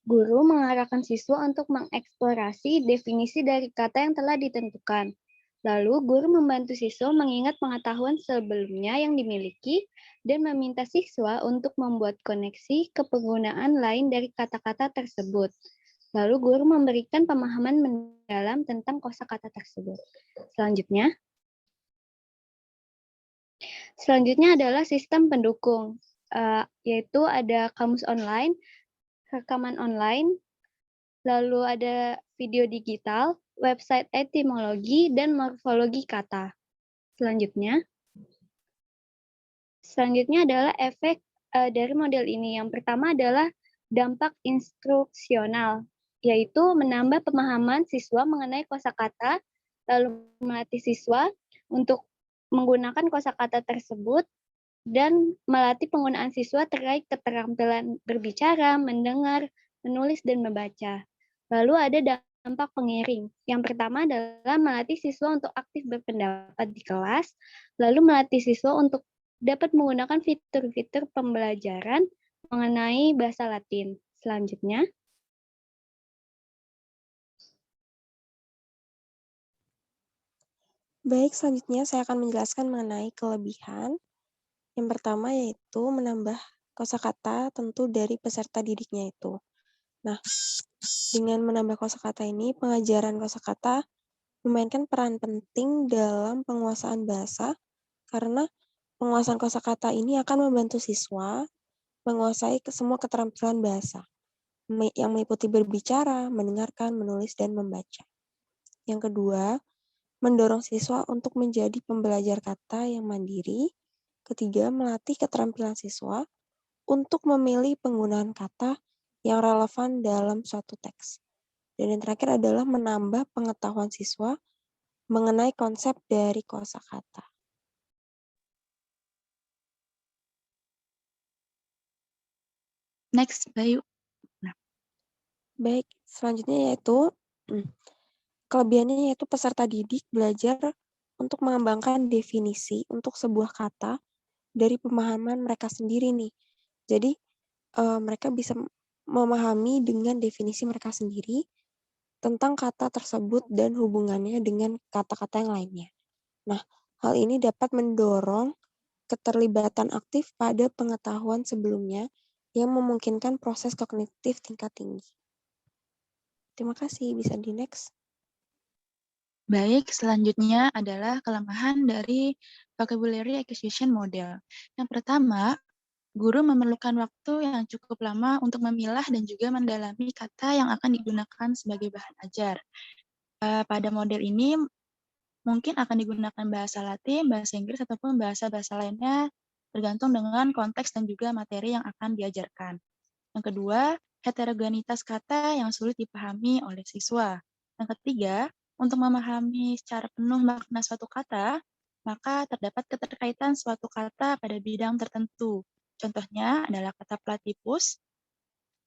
S11: Guru mengarahkan siswa untuk mengeksplorasi definisi dari kata yang telah ditentukan. Lalu, guru membantu siswa mengingat pengetahuan sebelumnya yang dimiliki dan meminta siswa untuk membuat koneksi ke penggunaan lain dari kata-kata tersebut. Lalu, guru memberikan pemahaman mendalam tentang kosakata tersebut. Selanjutnya adalah sistem pendukung, yaitu ada kamus online, rekaman online, lalu ada video digital, website etimologi, dan morfologi kata. Selanjutnya adalah efek dari model ini. Yang pertama adalah dampak instruksional, yaitu menambah pemahaman siswa mengenai kosakata, lalu melatih siswa untuk menggunakan kosakata tersebut, dan melatih penggunaan siswa terkait keterampilan berbicara, mendengar, menulis, dan membaca. Lalu ada dampak pengiring. Yang pertama adalah melatih siswa untuk aktif berpendapat di kelas, lalu melatih siswa untuk dapat menggunakan fitur-fitur pembelajaran mengenai bahasa Latin. Selanjutnya,
S5: Baik, selanjutnya saya akan menjelaskan mengenai kelebihan. Yang pertama yaitu menambah kosakata tentu dari peserta didiknya itu. Nah, dengan menambah kosakata ini, pengajaran kosakata memainkan peran penting dalam penguasaan bahasa karena penguasaan kosakata ini akan membantu siswa menguasai semua keterampilan bahasa yang meliputi berbicara, mendengarkan, menulis, dan membaca. Yang kedua, mendorong siswa untuk menjadi pembelajar kata yang mandiri. Ketiga, melatih keterampilan siswa untuk memilih penggunaan kata yang relevan dalam suatu teks. Dan yang terakhir adalah menambah pengetahuan siswa mengenai konsep dari kosakata.
S2: Next, Bayu.
S5: Baik, selanjutnya yaitu kelebihannya yaitu peserta didik belajar untuk mengembangkan definisi untuk sebuah kata dari pemahaman mereka sendiri nih. Jadi mereka bisa memahami dengan definisi mereka sendiri tentang kata tersebut dan hubungannya dengan kata-kata yang lainnya. Nah, hal ini dapat mendorong keterlibatan aktif pada pengetahuan sebelumnya yang memungkinkan proses kognitif tingkat tinggi. Terima kasih, bisa di next.
S2: Baik, selanjutnya adalah kelemahan dari vocabulary acquisition model. Yang pertama, guru memerlukan waktu yang cukup lama untuk memilah dan juga mendalami kata yang akan digunakan sebagai bahan ajar. Pada model ini mungkin akan digunakan bahasa Latin, bahasa Inggris, ataupun bahasa-bahasa lainnya tergantung dengan konteks dan juga materi yang akan diajarkan. Yang kedua, heterogenitas kata yang sulit dipahami oleh siswa. Yang ketiga, untuk memahami secara penuh makna suatu kata, maka terdapat keterkaitan suatu kata pada bidang tertentu. Contohnya adalah kata platypus,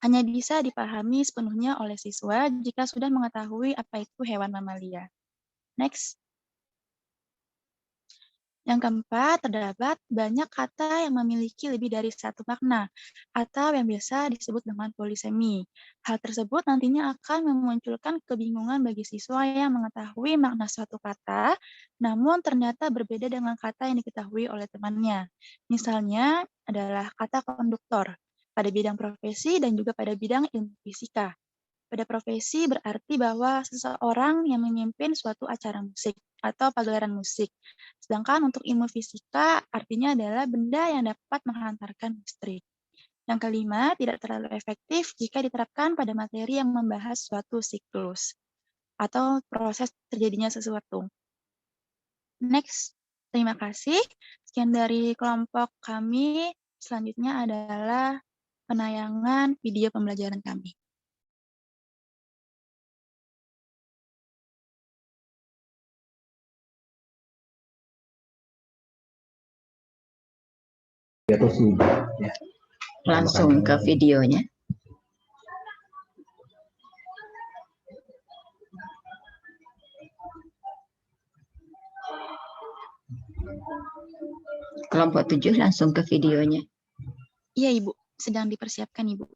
S2: hanya bisa dipahami sepenuhnya oleh siswa jika sudah mengetahui apa itu hewan mamalia. Next. Yang keempat, terdapat banyak kata yang memiliki lebih dari satu makna, atau yang biasa disebut dengan polisemi. Hal tersebut nantinya akan memunculkan kebingungan bagi siswa yang mengetahui makna suatu kata, namun ternyata berbeda dengan kata yang diketahui oleh temannya. Misalnya adalah kata konduktor, pada bidang profesi dan juga pada bidang ilmu fisika. Pada profesi berarti bahwa seseorang yang memimpin suatu acara musik atau pagelaran musik. Sedangkan untuk ilmu fisika artinya adalah benda yang dapat menghantarkan listrik. Yang kelima, tidak terlalu efektif jika diterapkan pada materi yang membahas suatu siklus atau proses terjadinya sesuatu. Next, terima kasih. Sekian dari kelompok kami. Selanjutnya adalah penayangan video pembelajaran kami.
S1: Langsung ke videonya. Kelompok 7 langsung ke videonya.
S12: Iya, Ibu. Sedang dipersiapkan, Ibu.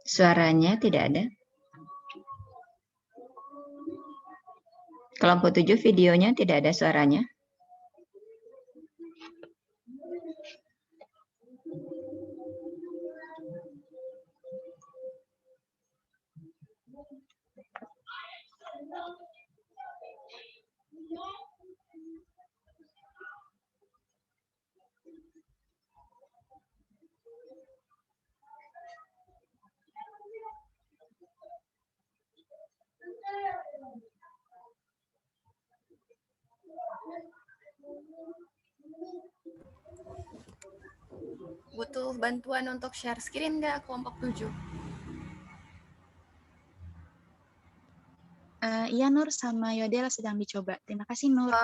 S1: Suaranya tidak ada. Kelompok 7 videonya tidak ada suaranya.
S3: Butuh bantuan untuk share screen nggak kelompok 7?
S12: Iya, Nur sama Yodel sedang dicoba. Terima kasih, Nur.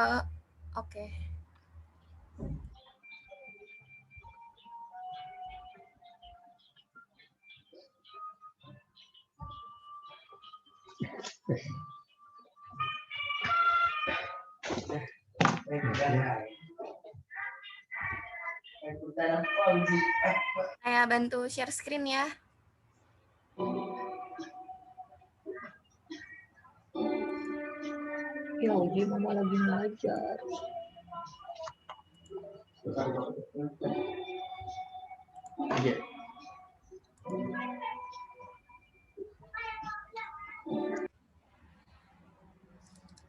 S3: Oke. Saya bantu share screen ya.
S13: Ya, ini mama lagi ngajar.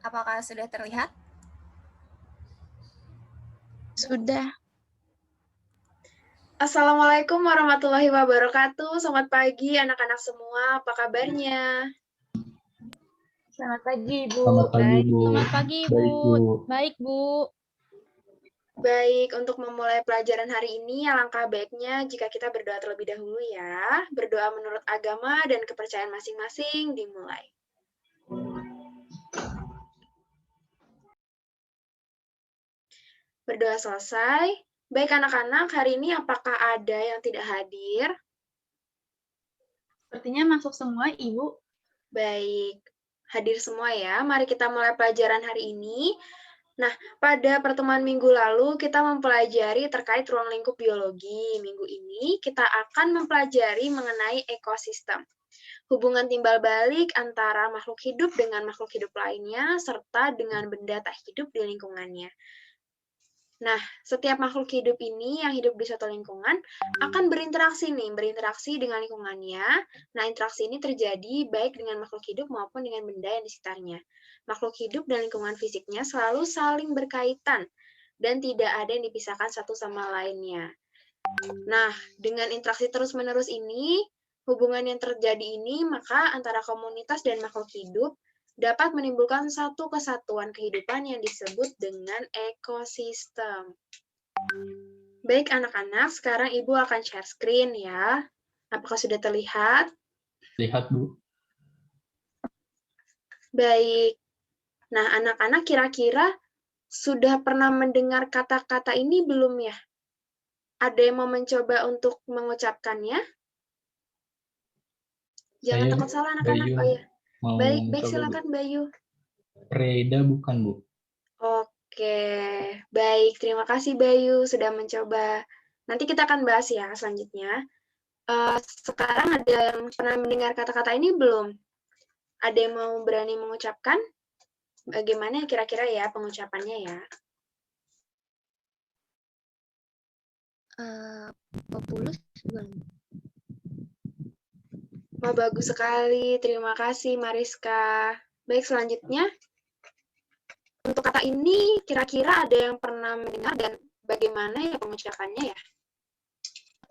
S3: Apakah sudah terlihat?
S12: Sudah.
S14: Assalamualaikum warahmatullahi wabarakatuh. Selamat pagi anak-anak semua. Apa kabarnya?
S10: Selamat pagi, Ibu.
S15: Selamat pagi, Bu.
S10: Selamat pagi, Bu.
S15: Baik, Bu.
S10: Baik, Bu.
S14: Baik, untuk memulai pelajaran hari ini, alangkah baiknya jika kita berdoa terlebih dahulu ya. Berdoa menurut agama dan kepercayaan masing-masing dimulai. Berdoa selesai. Baik anak-anak, hari ini apakah ada yang tidak hadir?
S10: Sepertinya masuk semua, Ibu.
S14: Baik, hadir semua ya. Mari kita mulai pelajaran hari ini. Nah, pada pertemuan minggu lalu kita mempelajari terkait ruang lingkup biologi. Minggu ini kita akan mempelajari mengenai ekosistem. Hubungan timbal balik antara makhluk hidup dengan makhluk hidup lainnya, serta dengan benda tak hidup di lingkungannya. Nah, setiap makhluk hidup ini yang hidup di suatu lingkungan akan berinteraksi dengan lingkungannya. Nah, interaksi ini terjadi baik dengan makhluk hidup maupun dengan benda yang di sekitarnya. Makhluk hidup dan lingkungan fisiknya selalu saling berkaitan dan tidak ada yang dipisahkan satu sama lainnya. Nah, dengan interaksi terus-menerus ini, hubungan yang terjadi ini, maka antara komunitas dan makhluk hidup dapat menimbulkan satu kesatuan kehidupan yang disebut dengan ekosistem. Baik anak-anak, sekarang Ibu akan share screen ya. Apakah sudah terlihat?
S9: lihat, Bu.
S14: Baik. Nah, anak-anak kira-kira sudah pernah mendengar kata-kata ini belum ya? Ada yang mau mencoba untuk mengucapkannya? Jangan
S9: Saya,
S14: takut salah anak-anak.
S9: Bayu,
S14: Oh ya.
S9: mau
S14: Baik,
S9: mencoba, Bu.
S14: silakan Bayu.
S9: Preda bukan, Bu?
S14: Oke, baik. Terima kasih Bayu sudah mencoba. Nanti kita akan bahas ya selanjutnya. Sekarang ada yang pernah mendengar kata-kata ini belum? Ada yang mau berani mengucapkan? Bagaimana kira-kira ya pengucapannya ya?
S11: Populus bukan?
S14: Wah, bagus sekali. Terima kasih Mariska. Baik, selanjutnya. Untuk kata ini, kira-kira ada yang pernah mendengar dan bagaimana ya pengucapannya ya?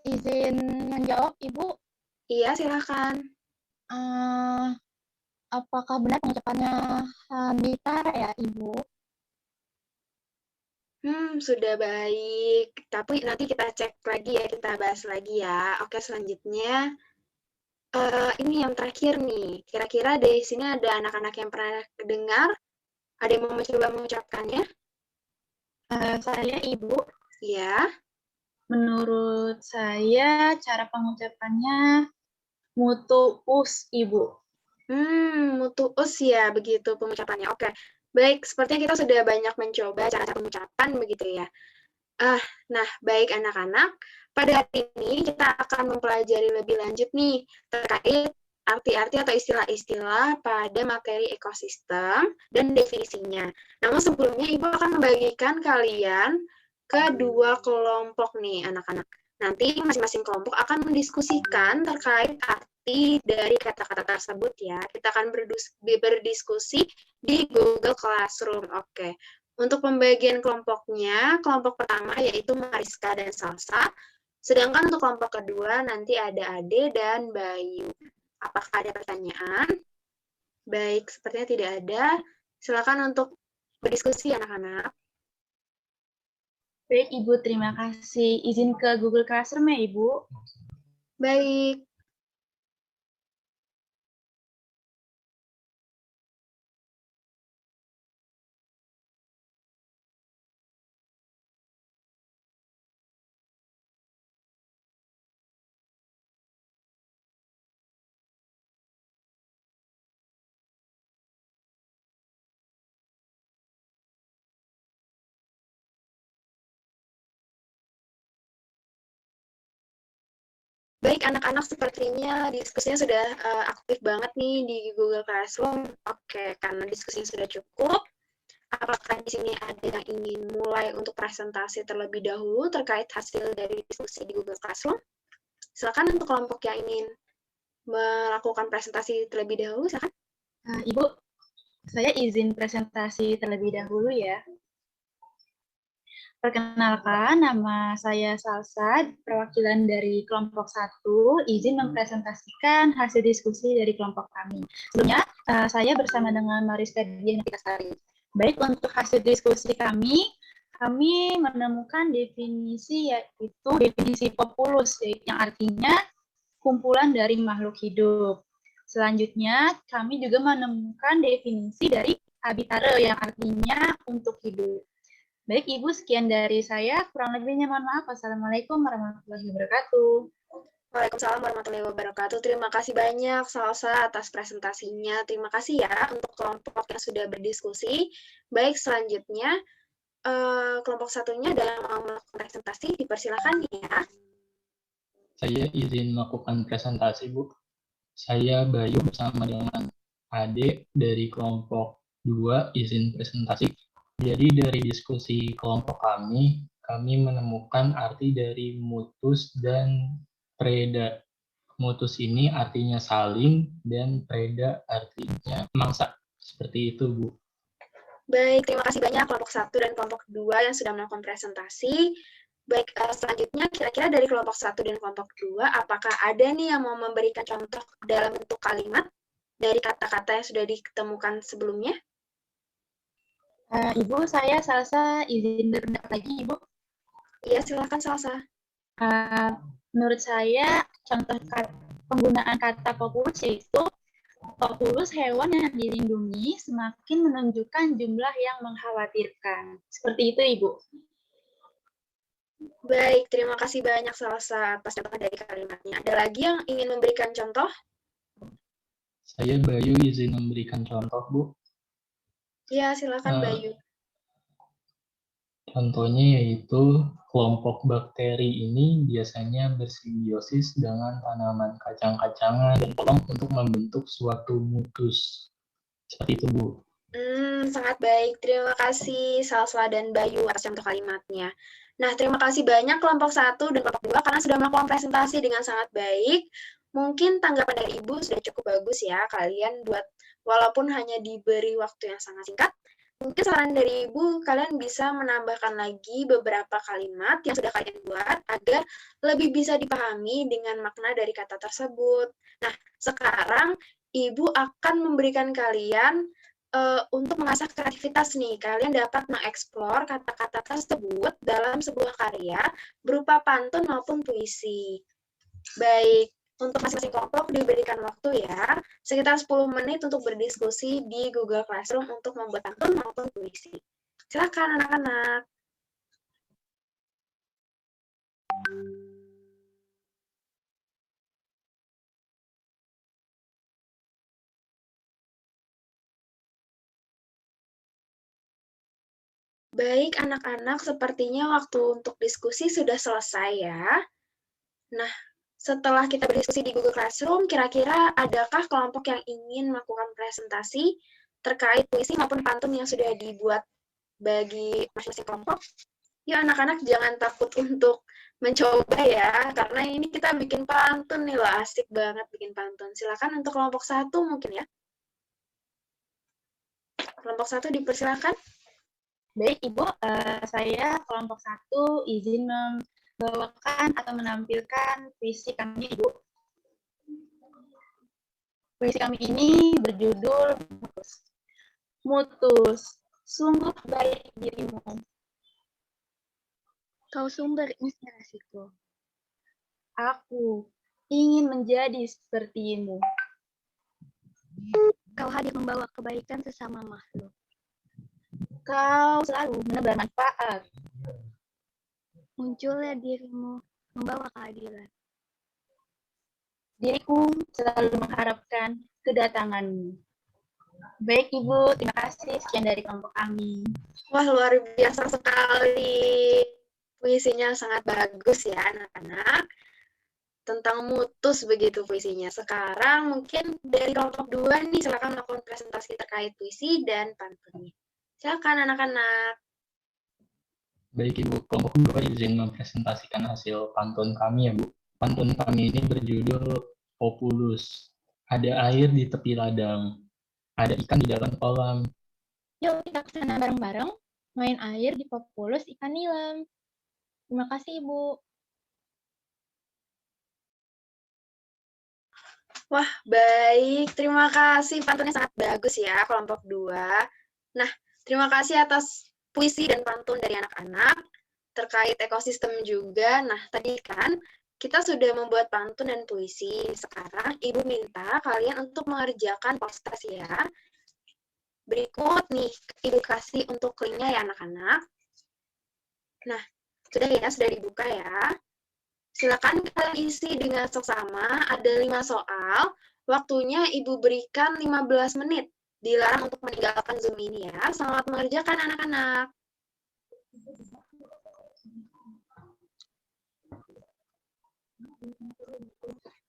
S10: Izin menjawab, Ibu.
S14: Iya, silakan.
S10: Apakah benar pengucapannya Hamita ya, Ibu?
S14: Sudah baik. Tapi nanti kita cek lagi ya, kita bahas lagi ya. Oke, selanjutnya. Ini yang terakhir nih. Kira-kira di sini ada anak-anak yang pernah dengar? Ada yang mau mencoba mengucapkannya?
S12: Saya Ibu.
S14: Ya.
S12: Menurut saya cara pengucapannya mutuus, Ibu.
S14: Mutuus ya, begitu pengucapannya. Oke. Baik, sepertinya kita sudah banyak mencoba cara pengucapan begitu ya. Nah, baik anak-anak, pada hari ini kita akan mempelajari lebih lanjut nih terkait arti-arti atau istilah-istilah pada materi ekosistem dan definisinya. Namun sebelumnya Ibu akan membagikan kalian ke dua kelompok nih anak-anak. Nanti masing-masing kelompok akan mendiskusikan terkait arti dari kata-kata tersebut ya. Kita akan berdiskusi di Google Classroom. Oke. Untuk pembagian kelompoknya, kelompok pertama yaitu Mariska dan Salsa. Sedangkan untuk kelompok kedua nanti ada Ade dan Bayu. Apakah ada pertanyaan? Baik, sepertinya tidak ada. Silakan untuk berdiskusi anak-anak.
S12: Baik, Ibu, terima kasih. Izin ke Google Classroom ya, Ibu.
S14: Baik. Baik, anak-anak sepertinya diskusinya sudah aktif banget nih di Google Classroom. Oke, karena diskusinya sudah cukup, apakah di sini ada yang ingin mulai untuk presentasi terlebih dahulu terkait hasil dari diskusi di Google Classroom? Silakan untuk kelompok yang ingin melakukan presentasi terlebih dahulu, silakan.
S12: Ibu, saya izin presentasi terlebih dahulu ya. Perkenalkan, nama saya Salsa, perwakilan dari kelompok 1, izin mempresentasikan hasil diskusi dari kelompok kami. Sebelumnya, saya bersama dengan Mariska Dian Pitasari. Baik, untuk hasil diskusi kami menemukan definisi, yaitu definisi populus, yang artinya kumpulan dari makhluk hidup. Selanjutnya, kami juga menemukan definisi dari habitare, yang artinya untuk hidup. Baik, Ibu, sekian dari saya. Kurang lebihnya mohon maaf. Wassalamualaikum warahmatullahi wabarakatuh.
S14: Waalaikumsalam warahmatullahi wabarakatuh. Terima kasih banyak, Salsa, atas presentasinya. Terima kasih ya untuk kelompok yang sudah berdiskusi. Baik, selanjutnya, kelompok satunya ada yang mau melakukan presentasi, dipersilakan ya.
S9: Saya izin melakukan presentasi, Bu. Saya Bayu bersama dengan Ade dari kelompok 2 izin presentasi. Jadi dari diskusi kelompok kami menemukan arti dari mutus dan preda. Mutus ini artinya saling dan preda artinya mangsa. Seperti itu, Bu.
S14: Baik, terima kasih banyak kelompok 1 dan kelompok 2 yang sudah melakukan presentasi. Baik, selanjutnya kira-kira dari kelompok 1 dan kelompok 2, apakah ada nih yang mau memberikan contoh dalam bentuk kalimat dari kata-kata yang sudah ditemukan sebelumnya?
S12: Ibu, saya Salsa izin berpendapat lagi, Ibu.
S14: Iya, silakan Salsa.
S12: Menurut saya, contoh penggunaan kata populus, yaitu populus hewan yang dilindungi semakin menunjukkan jumlah yang mengkhawatirkan. Seperti itu, Ibu.
S14: Baik, terima kasih banyak Salsa atas contoh dari kalimatnya. Ada lagi yang ingin memberikan contoh?
S9: Saya Bayu izin memberikan contoh, Bu.
S14: Ya, silakan Bayu.
S9: Contohnya yaitu kelompok bakteri ini biasanya bersimbiosis dengan tanaman kacang-kacangan dan kolong untuk membentuk suatu mutus. Seperti itu, Bu.
S14: Sangat baik. Terima kasih Salsa dan Bayu atas contoh kalimatnya. Nah, terima kasih banyak kelompok 1 dan kelompok 2 karena sudah melakukan presentasi dengan sangat baik. Mungkin tanggapan dari Ibu sudah cukup bagus ya. Kalian buat, walaupun hanya diberi waktu yang sangat singkat, mungkin saran dari Ibu, kalian bisa menambahkan lagi beberapa kalimat yang sudah kalian buat agar lebih bisa dipahami dengan makna dari kata tersebut. Nah, sekarang Ibu akan memberikan kalian untuk mengasah kreativitas nih. Kalian dapat mengeksplor kata-kata tersebut dalam sebuah karya berupa pantun maupun puisi. Baik, untuk masing-masing kelompok diberikan waktu ya, sekitar 10 menit untuk berdiskusi di Google Classroom untuk membuat pantun maupun puisi. Silakan anak-anak. Baik anak-anak, sepertinya waktu untuk diskusi sudah selesai ya. Nah, setelah kita berdiskusi di Google Classroom, kira-kira adakah kelompok yang ingin melakukan presentasi terkait puisi maupun pantun yang sudah dibuat bagi masing-masing kelompok? Ya anak-anak jangan takut untuk mencoba ya, karena ini kita bikin pantun nih loh, asik banget bikin pantun. Silakan untuk kelompok 1 mungkin ya. Kelompok 1 dipersilakan.
S12: Baik, Ibu, saya kelompok 1 izin membawakan atau menampilkan puisi kami, Ibu. Puisi kami ini berjudul Mutus. Mutus, sungguh baik dirimu.
S11: Kau sumber inspirasiku.
S12: Aku ingin menjadi sepertimu.
S11: Kau hadir membawa kebaikan sesama makhluk.
S12: Kau selalu menebar manfaat.
S11: Munculnya dirimu membawa keadilan.
S12: Diriku selalu mengharapkan kedatanganmu. Baik, Ibu, terima kasih. Sekian dari kelompok kami.
S14: Wah, luar biasa sekali. Puisinya sangat bagus ya, anak-anak. Tentang mutus begitu puisinya. Sekarang mungkin dari kelompok 2 nih, silakan melakukan presentasi terkait puisi dan pantunnya. Silakan anak-anak.
S9: Baik, Ibu. Kelompok 2 izin mempresentasikan hasil pantun kami ya, Bu. Pantun kami ini berjudul Populus. Ada air di tepi ladang. Ada ikan di dalam kolam.
S10: Yuk kita ke sana bareng-bareng, main air di Populus ikan nilam. Terima kasih, Ibu.
S14: Wah, baik. Terima kasih. Pantunnya sangat bagus ya, kelompok 2. Nah, terima kasih atas puisi dan pantun dari anak-anak. Terkait ekosistem juga. Nah, tadi kan kita sudah membuat pantun dan puisi. Sekarang Ibu minta kalian untuk mengerjakan poster ya. Berikut nih, Ibu kasih untuk linknya ya anak-anak. Nah, sudah ya, sudah dibuka ya. Silakan kalian isi dengan seksama, ada 5 soal. Waktunya Ibu berikan 15 menit. Dilarang untuk meninggalkan Zoom ini ya. Selamat mengerjakan anak-anak.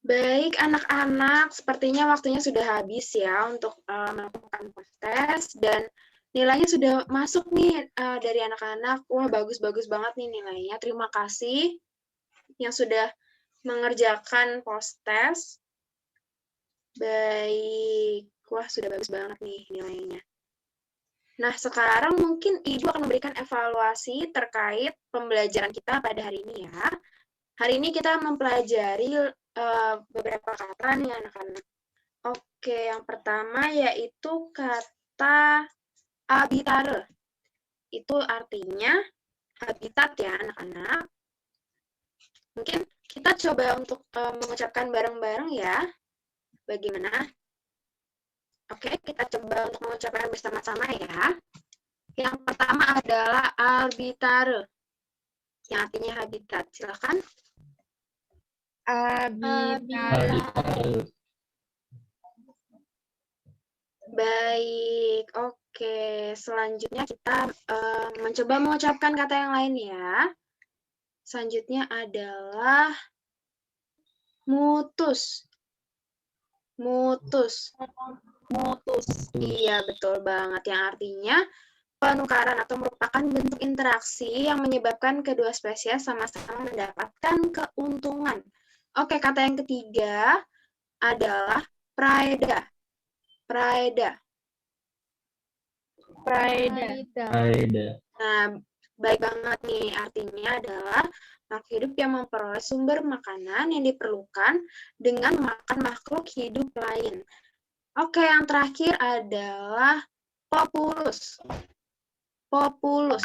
S14: Baik, anak-anak, sepertinya waktunya sudah habis ya untuk melakukan tes dan nilainya sudah masuk nih dari anak-anak. Wah, bagus-bagus banget nih nilainya. Terima kasih yang sudah mengerjakan post-test. Baik, wah sudah bagus banget nih nilainya. Nah, sekarang mungkin Ibu akan memberikan evaluasi terkait pembelajaran kita pada hari ini ya. Hari ini kita mempelajari beberapa kata nih anak-anak. Oke, yang pertama yaitu kata habitare. Itu artinya habitat ya anak-anak. Mungkin kita coba untuk mengucapkan bareng-bareng ya. Bagaimana? Oke, kita coba untuk mengucapkan bersama-sama ya. Yang pertama adalah arbitrare, yang artinya habitat. Silakan.
S10: Arbitrare.
S14: Baik, oke. Selanjutnya kita mencoba mengucapkan kata yang lain ya. Selanjutnya adalah mutus. Mutus. Iya, betul banget. Yang artinya penukaran atau merupakan bentuk interaksi yang menyebabkan kedua spesies sama-sama mendapatkan keuntungan. Oke, kata yang ketiga adalah praeda. Praeda. Nah, baik banget nih. Artinya adalah makhluk hidup yang memperoleh sumber makanan yang diperlukan dengan makan makhluk hidup lain. Oke, yang terakhir adalah populus. Populus.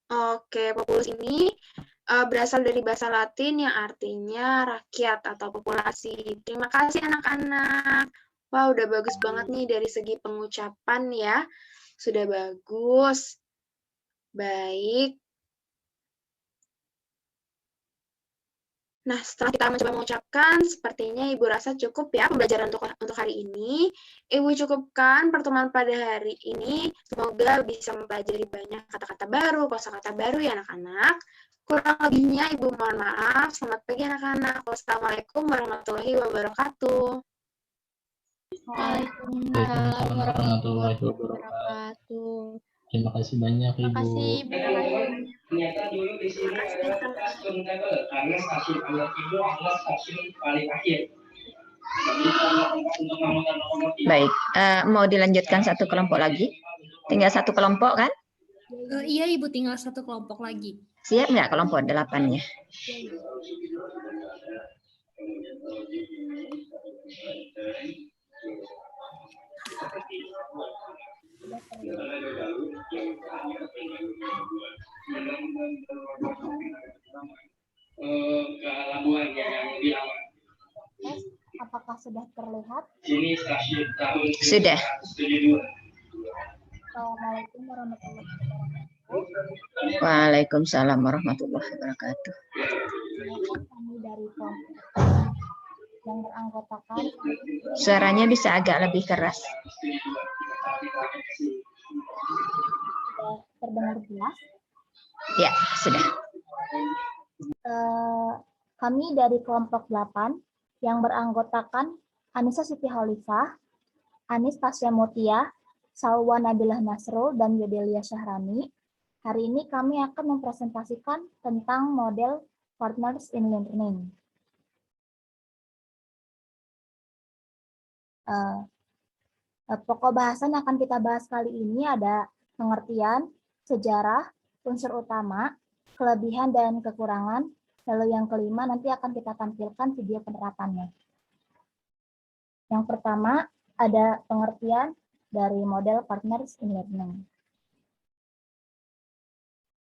S14: Oke, populus ini berasal dari bahasa Latin yang artinya rakyat atau populasi. Terima kasih anak-anak. Wah, udah bagus banget nih dari segi pengucapan ya. Sudah bagus. Baik. Nah, setelah kita mencoba mengucapkan, sepertinya Ibu rasa cukup ya pembelajaran untuk hari ini. Ibu cukupkan pertemuan pada hari ini. Semoga bisa mempelajari banyak kata-kata baru, kosakata baru ya anak-anak. Kurang lebihnya Ibu mohon maaf. Selamat pagi anak-anak. Wassalamualaikum warahmatullahi wabarakatuh.
S10: Waalaikumsalam warahmatullahi wabarakatuh.
S9: Terima kasih banyak, Ibu.
S10: Terima kasih, Ibu.
S15: Ternyata dulu di sini ada stasiun kabel, karena stasiun awal itu adalah stasiun paling akhir.
S1: Baik, mau dilanjutkan satu kelompok lagi? Tinggal satu kelompok kan?
S4: Iya, Ibu, tinggal satu kelompok lagi.
S1: Siap nggak kelompok 8-nya?
S15: Ke Labuan ya, yang di awal.
S16: Apakah sudah terlihat?
S15: Sini stasiun tahun
S1: Sudah.
S15: 72.
S16: Assalamualaikum warahmatullahi wabarakatuh.
S1: Waalaikumsalam warahmatullahi wabarakatuh.
S16: Kami dari kelompok yang beranggotakan.
S1: Suaranya bisa agak lebih keras.
S16: Sudah terdengar jelas?
S1: Ya, sudah.
S16: Kami dari kelompok 8 yang beranggotakan Anissa Siti Khalifah, Anis Tasya Mutia, Salwa Nabilah Nasrul, dan Yodelia Syahrani. Hari ini kami akan mempresentasikan tentang model Partners in Learning. Pokok bahasan yang akan kita bahas kali ini ada pengertian, sejarah, unsur utama, kelebihan dan kekurangan, lalu yang kelima nanti akan kita tampilkan video penerapannya. Yang pertama ada pengertian dari model Partners in Learning.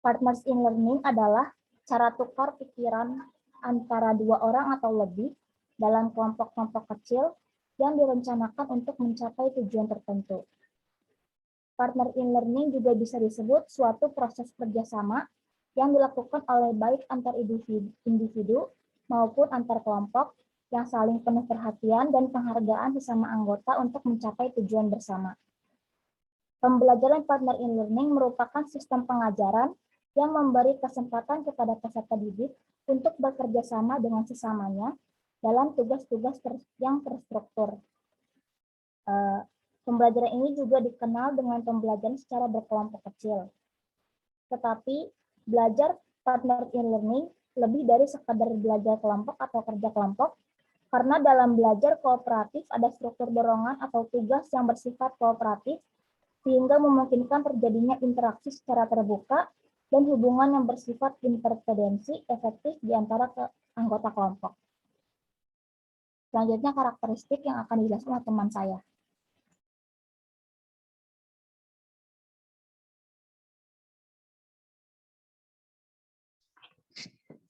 S16: Partners in Learning adalah cara tukar pikiran antara dua orang atau lebih dalam kelompok-kelompok kecil yang direncanakan untuk mencapai tujuan tertentu. Partner in Learning juga bisa disebut suatu proses kerjasama yang dilakukan oleh baik antar individu maupun antar kelompok yang saling penuh perhatian dan penghargaan sesama anggota untuk mencapai tujuan bersama. Pembelajaran Partner in Learning merupakan sistem pengajaran yang memberi kesempatan kepada peserta didik untuk bekerja sama dengan sesamanya dalam tugas-tugas yang terstruktur. Pembelajaran ini juga dikenal dengan pembelajaran secara berkelompok kecil. Tetapi belajar Partner in Learning lebih dari sekadar belajar kelompok atau kerja kelompok, karena dalam belajar kooperatif ada struktur dorongan atau tugas yang bersifat kooperatif, sehingga memungkinkan terjadinya interaksi secara terbuka dan hubungan yang bersifat interdependensi efektif di antara anggota kelompok. Selanjutnya karakteristik yang akan dijelaskan oleh teman saya.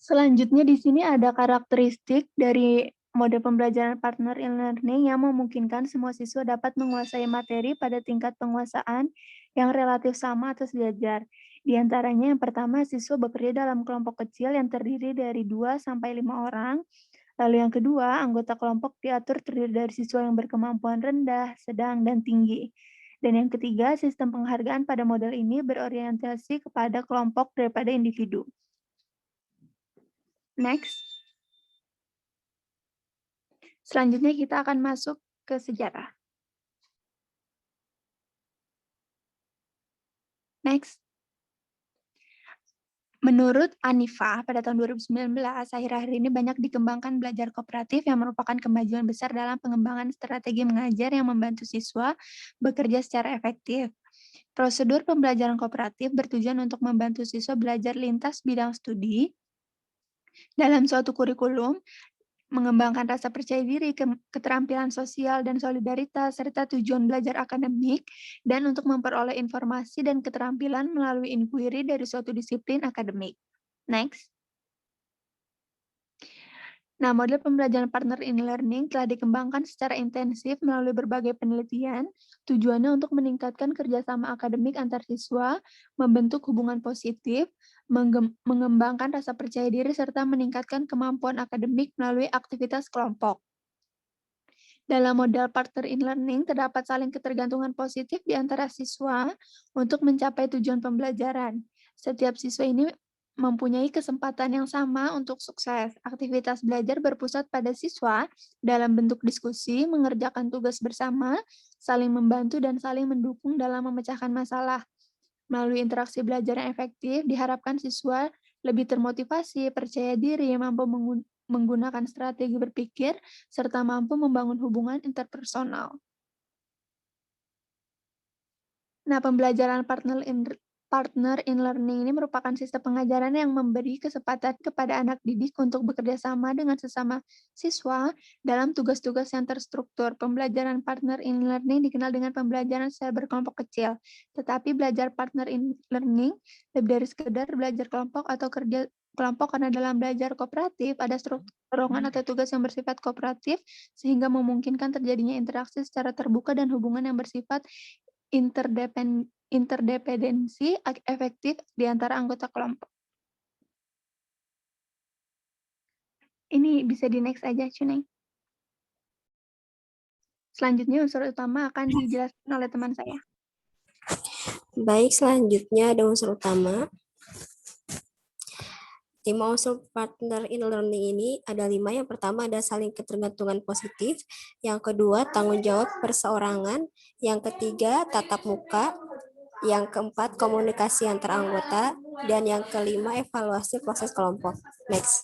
S17: Selanjutnya di sini ada karakteristik dari model pembelajaran partner in learning yang memungkinkan semua siswa dapat menguasai materi pada tingkat penguasaan yang relatif sama atau sejajar. Di antaranya yang pertama, siswa bekerja dalam kelompok kecil yang terdiri dari 2 sampai 5 orang. Lalu yang kedua, anggota kelompok diatur terdiri dari siswa yang berkemampuan rendah, sedang, dan tinggi. Dan yang ketiga, sistem penghargaan pada model ini berorientasi kepada kelompok daripada individu. Next. Selanjutnya kita akan masuk ke sejarah. Next. Menurut Anifah, pada tahun 2019, akhir-akhir ini banyak dikembangkan belajar kooperatif yang merupakan kemajuan besar dalam pengembangan strategi mengajar yang membantu siswa bekerja secara efektif. Prosedur pembelajaran kooperatif bertujuan untuk membantu siswa belajar lintas bidang studi dalam suatu kurikulum, mengembangkan rasa percaya diri, keterampilan sosial dan solidaritas, serta tujuan belajar akademik, dan untuk memperoleh informasi dan keterampilan melalui inquiry dari suatu disiplin akademik. Next. Nah, model pembelajaran partner in learning telah dikembangkan secara intensif melalui berbagai penelitian, tujuannya untuk meningkatkan kerjasama akademik antar siswa, membentuk hubungan positif, mengembangkan rasa percaya diri, serta meningkatkan kemampuan akademik melalui aktivitas kelompok. Dalam model partner in learning, terdapat saling ketergantungan positif di antara siswa untuk mencapai tujuan pembelajaran. Setiap siswa ini mempunyai kesempatan yang sama untuk sukses. Aktivitas belajar berpusat pada siswa dalam bentuk diskusi, mengerjakan tugas bersama, saling membantu, dan saling mendukung dalam memecahkan masalah. Melalui interaksi belajar yang efektif, diharapkan siswa lebih termotivasi, percaya diri, mampu menggunakan strategi berpikir, serta mampu membangun hubungan interpersonal. Nah, pembelajaran partner in learning ini merupakan sistem pengajaran yang memberi kesempatan kepada anak didik untuk bekerja sama dengan sesama siswa dalam tugas-tugas yang terstruktur. Pembelajaran partner in learning dikenal dengan pembelajaran secara berkelompok kecil. Tetapi belajar partner in learning lebih dari sekedar belajar kelompok atau kerja kelompok, karena dalam belajar kooperatif ada struktur dorongan atau tugas yang bersifat kooperatif sehingga memungkinkan terjadinya interaksi secara terbuka dan hubungan yang bersifat interdependensi efektif di antara anggota kelompok. Ini bisa di next aja, Cuneng. Selanjutnya unsur utama akan dijelaskan oleh teman saya.
S18: Baik, selanjutnya ada unsur utama. 5 unsur partner in learning ini ada 5. Yang pertama ada saling ketergantungan positif. Yang kedua tanggung jawab perseorangan. Yang ketiga tatap muka. Yang keempat komunikasi antar anggota. Dan yang kelima evaluasi proses kelompok. Next.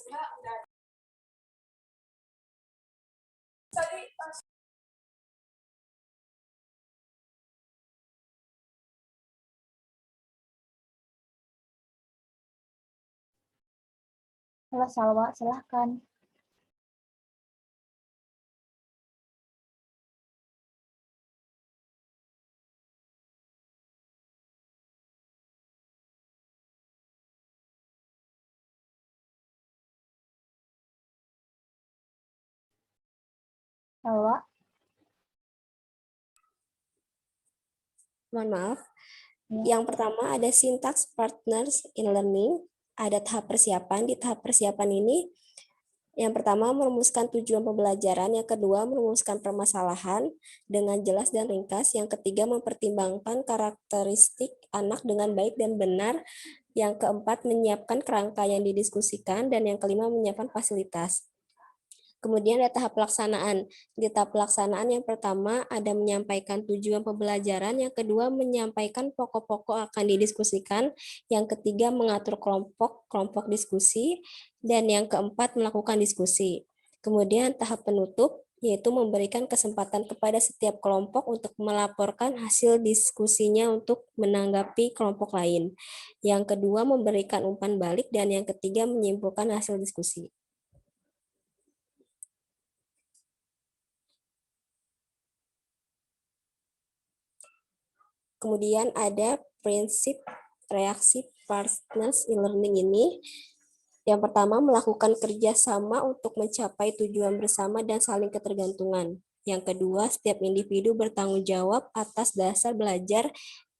S16: Halo Salwa, silahkan. Salwa.
S18: Mohon maaf. Yang pertama ada sintaks partners in learning. Ada tahap persiapan. Di tahap persiapan ini, yang pertama merumuskan tujuan pembelajaran, yang kedua merumuskan permasalahan dengan jelas dan ringkas, yang ketiga mempertimbangkan karakteristik anak dengan baik dan benar, yang keempat menyiapkan kerangka yang didiskusikan, dan yang kelima menyiapkan fasilitas. Kemudian ada tahap pelaksanaan. Di tahap pelaksanaan yang pertama ada menyampaikan tujuan pembelajaran, yang kedua menyampaikan pokok-pokok akan didiskusikan, yang ketiga mengatur kelompok diskusi, dan yang keempat melakukan diskusi. Kemudian tahap penutup yaitu memberikan kesempatan kepada setiap kelompok untuk melaporkan hasil diskusinya untuk menanggapi kelompok lain. Yang kedua memberikan umpan balik, dan yang ketiga menyimpulkan hasil diskusi. Kemudian ada prinsip reaksi partners in learning ini. Yang pertama, melakukan kerjasama untuk mencapai tujuan bersama dan saling ketergantungan. Yang kedua, setiap individu bertanggung jawab atas dasar belajar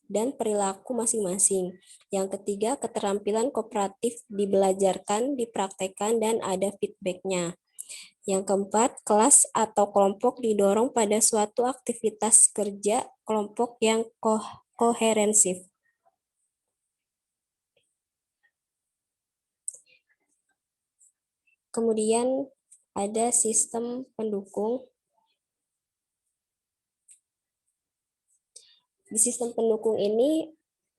S18: dan perilaku masing-masing. Yang ketiga, keterampilan kooperatif dibelajarkan, dipraktekkan, dan ada feedback-nya. Yang keempat, kelas atau kelompok didorong pada suatu aktivitas kerja kelompok yang koherensif. Kemudian ada sistem pendukung. Di sistem pendukung ini,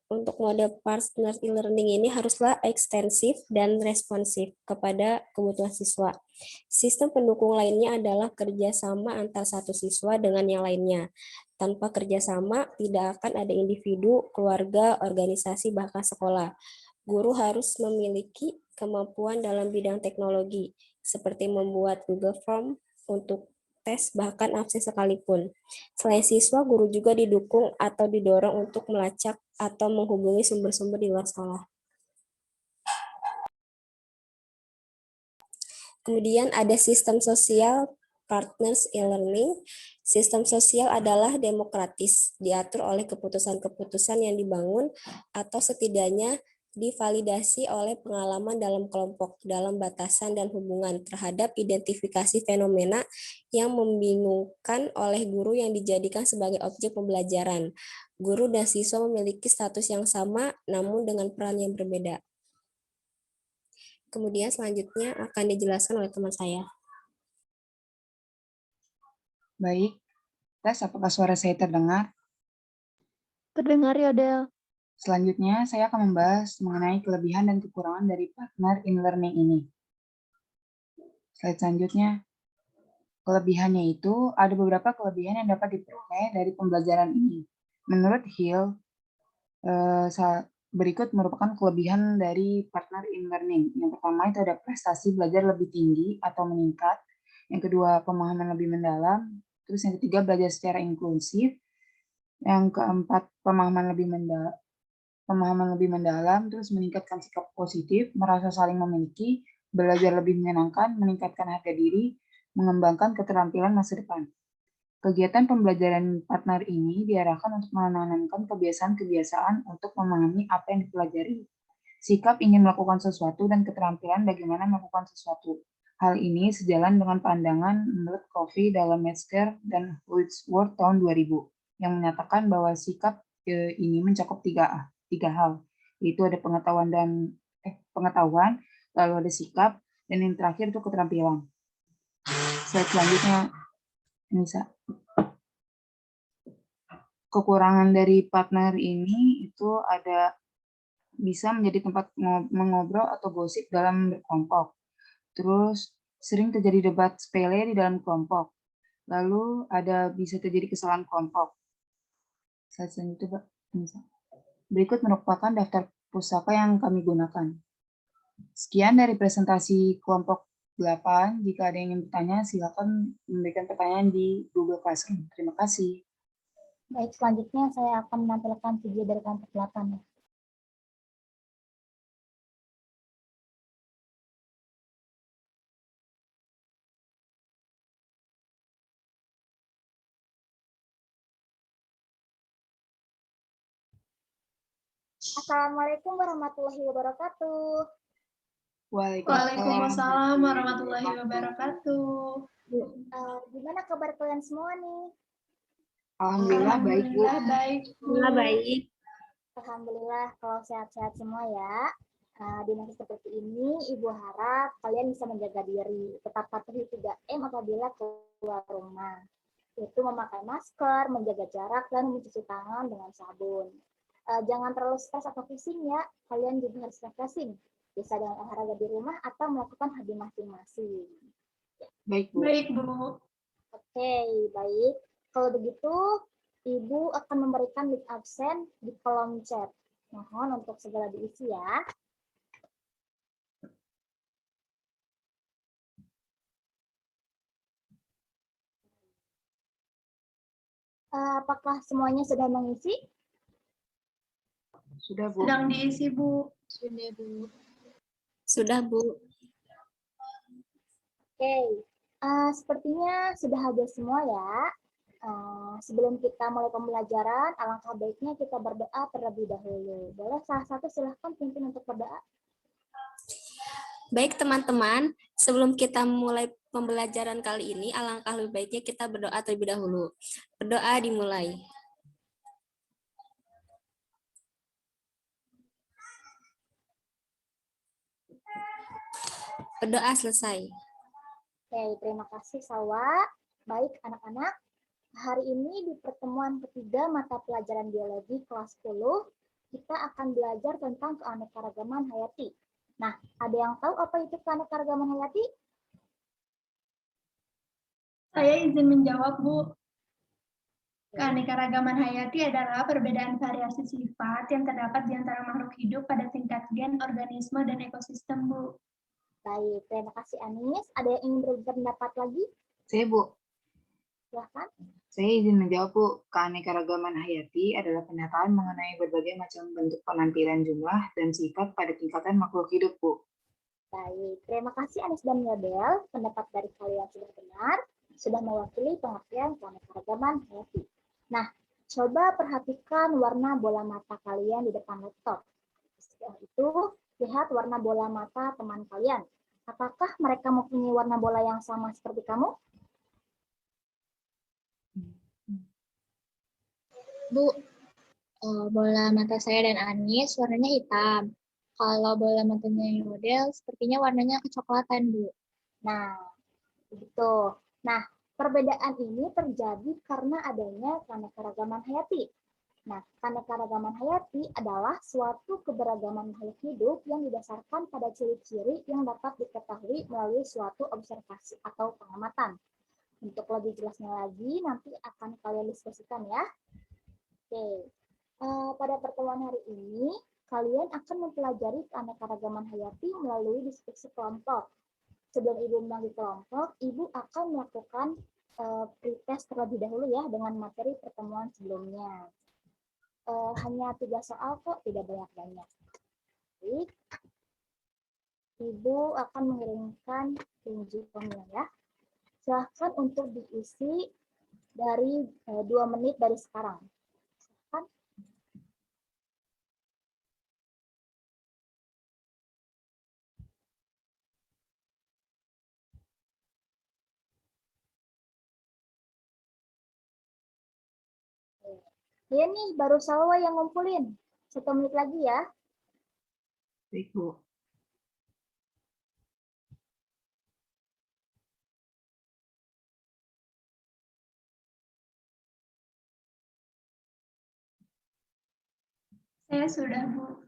S18: untuk model partner e-learning ini haruslah ekstensif dan responsif kepada kebutuhan siswa. Sistem pendukung lainnya adalah kerjasama antar satu siswa dengan yang lainnya. Tanpa kerjasama, tidak akan ada individu, keluarga, organisasi, bahkan sekolah. Guru harus memiliki kemampuan dalam bidang teknologi, seperti membuat Google Form untuk tes, bahkan absen sekalipun. Selain siswa, guru juga didukung atau didorong untuk melacak atau menghubungi sumber-sumber di luar sekolah. Kemudian ada sistem sosial partners e-learning. Sistem sosial adalah demokratis, diatur oleh keputusan-keputusan yang dibangun atau setidaknya divalidasi oleh pengalaman dalam kelompok, dalam batasan dan hubungan terhadap identifikasi fenomena yang membingungkan oleh guru yang dijadikan sebagai objek pembelajaran. Guru dan siswa memiliki status yang sama, namun dengan peran yang berbeda. Kemudian selanjutnya akan dijelaskan oleh teman saya.
S19: Baik, tes apakah suara saya terdengar?
S17: Terdengar, Yodel.
S19: Selanjutnya, saya akan membahas mengenai kelebihan dan kekurangan dari partner in learning ini. Slide selanjutnya, kelebihannya itu ada beberapa kelebihan yang dapat diperoleh dari pembelajaran ini. Menurut Hill, berikut merupakan kelebihan dari partner in learning. Yang pertama itu ada prestasi belajar lebih tinggi atau meningkat. Yang kedua, pemahaman lebih mendalam. Terus yang ketiga, belajar secara inklusif. Yang keempat, pemahaman lebih mendalam, terus meningkatkan sikap positif, merasa saling memiliki, belajar lebih menyenangkan, meningkatkan harga diri, mengembangkan keterampilan masa depan. Kegiatan pembelajaran partner ini diarahkan untuk menanamkan kebiasaan-kebiasaan untuk memahami apa yang dipelajari. Sikap ingin melakukan sesuatu dan keterampilan bagaimana melakukan sesuatu. Hal ini sejalan dengan pandangan menurut Covey dalam Metzger dan Wordsworth tahun 2000, yang menyatakan bahwa sikap ini mencakup tiga hal, yaitu ada pengetahuan, lalu ada sikap, dan yang terakhir itu keterampilan. Slide selanjutnya, Nisa. Kekurangan dari partner ini itu ada bisa menjadi tempat mengobrol atau gosip dalam berkelompok. Terus sering terjadi debat sepele di dalam kelompok. Lalu bisa terjadi kesalahan kelompok. Slide selanjutnya, Nisa. Berikut merupakan daftar pusaka yang kami gunakan. Sekian dari presentasi kelompok 8. Jika ada yang ingin bertanya, silakan memberikan pertanyaan di Google Classroom. Terima kasih.
S16: Baik, selanjutnya saya akan menampilkan video dari kelompok 8. Assalamualaikum warahmatullahi wabarakatuh.
S20: Waalaikumsalam warahmatullahi wabarakatuh.
S16: Gimana kabar kalian semua nih?
S19: Alhamdulillah baik, Bu.
S11: Alhamdulillah baik.
S16: Alhamdulillah kalau sehat-sehat semua ya. Di masa seperti ini, Ibu harap kalian bisa menjaga diri, tetap patuhi 3M apabila keluar rumah, yaitu memakai masker, menjaga jarak, dan mencuci tangan dengan sabun. Jangan terlalu stres atau pusing ya, kalian juga harus refreshing, bisa dengan olahraga di rumah atau melakukan hobi masing-masing.
S19: Baik, Bu.
S20: Baik, Bu.
S16: Oke, baik. Kalau begitu, Ibu akan memberikan link absen di kolom chat. Mohon untuk segera diisi ya. Apakah semuanya sudah mengisi?
S19: Sudah, Bu.
S20: Sedang diisi, Bu. Sudah, Bu.
S18: Sudah, Bu.
S16: Oke, sepertinya sudah habis semua ya. Sebelum kita mulai pembelajaran, alangkah baiknya kita berdoa terlebih dahulu. Boleh salah satu silahkan pimpin untuk berdoa.
S18: Baik teman-teman, sebelum kita mulai pembelajaran kali ini, alangkah lebih baiknya kita berdoa terlebih dahulu. Berdoa dimulai. Berdoa selesai.
S16: Oke, terima kasih Salwa. Baik anak-anak, hari ini di pertemuan ketiga mata pelajaran biologi kelas 10, kita akan belajar tentang keanekaragaman hayati. Nah, ada yang tahu apa itu keanekaragaman hayati?
S20: Saya izin menjawab, Bu. Keanekaragaman hayati adalah perbedaan variasi sifat yang terdapat di antara makhluk hidup pada tingkat gen, organisme, dan ekosistem, Bu.
S16: Baik, terima kasih Anis. Ada yang ingin berpendapat lagi?
S19: Saya, Bu.
S16: Silahkan.
S19: Saya izin menjawab, Bu. Keanekaragaman hayati adalah pernyataan mengenai berbagai macam bentuk penampilan jumlah dan sifat pada tingkatan makhluk hidup, Bu.
S16: Baik, terima kasih Anis dan Yodel. Pendapat dari kalian sudah benar, sudah mewakili pengertian keanekaragaman hayati. Nah, coba perhatikan warna bola mata kalian di depan laptop. Setelah itu, lihat warna bola mata teman kalian. Apakah mereka mempunyai warna bola yang sama seperti kamu?
S21: Bu, bola mata saya dan Anis warnanya hitam. Kalau bola matanya Yodel, sepertinya warnanya kecoklatan, Bu.
S16: Nah, begitu. Nah, perbedaan ini terjadi karena adanya keanekaragaman hayati. Nah, keanekaragaman hayati adalah suatu keberagaman makhluk hidup yang didasarkan pada ciri-ciri yang dapat diketahui melalui suatu observasi atau pengamatan. Untuk lebih jelasnya lagi, nanti akan kalian diskusikan ya. Oke, pada pertemuan hari ini, kalian akan mempelajari keanekaragaman hayati melalui diskusi kelompok. Sebelum Ibu membagi kelompok, Ibu akan melakukan pretest terlebih dahulu ya dengan materi pertemuan sebelumnya. Hanya 3 soal kok, tidak banyak-banyak. Baik. Ibu akan mengirimkan tunjukannya ya. Silahkan untuk diisi dari 2 menit dari sekarang. Silahkan. Ya nih, baru Salwa yang ngumpulin. 1 menit lagi ya.
S19: Baik, Bu.
S20: Saya sudah, Bu.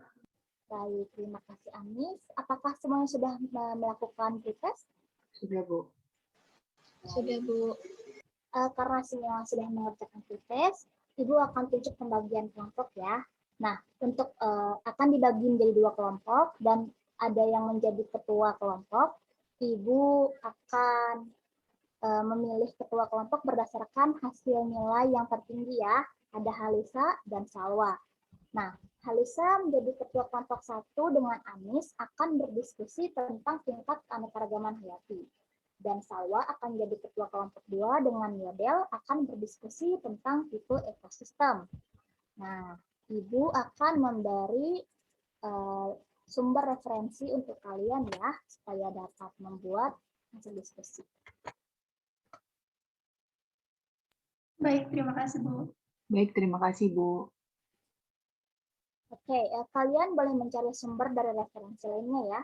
S16: Baik, terima kasih Anis. Apakah semuanya sudah melakukan pretest?
S19: Sudah, Bu.
S21: Sudah, Bu.
S16: Karena semua sudah mengerjakan pretest, Ibu akan tunjuk pembagian kelompok ya. Nah, untuk akan dibagi menjadi 2 kelompok dan ada yang menjadi ketua kelompok. Ibu akan memilih ketua kelompok berdasarkan hasil nilai yang tertinggi ya. Ada Halisa dan Salwa. Nah, Halisa menjadi ketua kelompok 1 dengan Anis akan berdiskusi tentang tingkat keanekaragaman hayati. Dan Salwa akan menjadi ketua kelompok 2 dengan Yodel akan berdiskusi tentang tipe ekosistem. Nah, Ibu akan memberi sumber referensi untuk kalian ya, supaya dapat membuat hasil diskusi.
S20: Baik, terima kasih, Bu.
S19: Baik, terima kasih, Bu.
S16: Oke, kalian boleh mencari sumber dari referensi lainnya ya.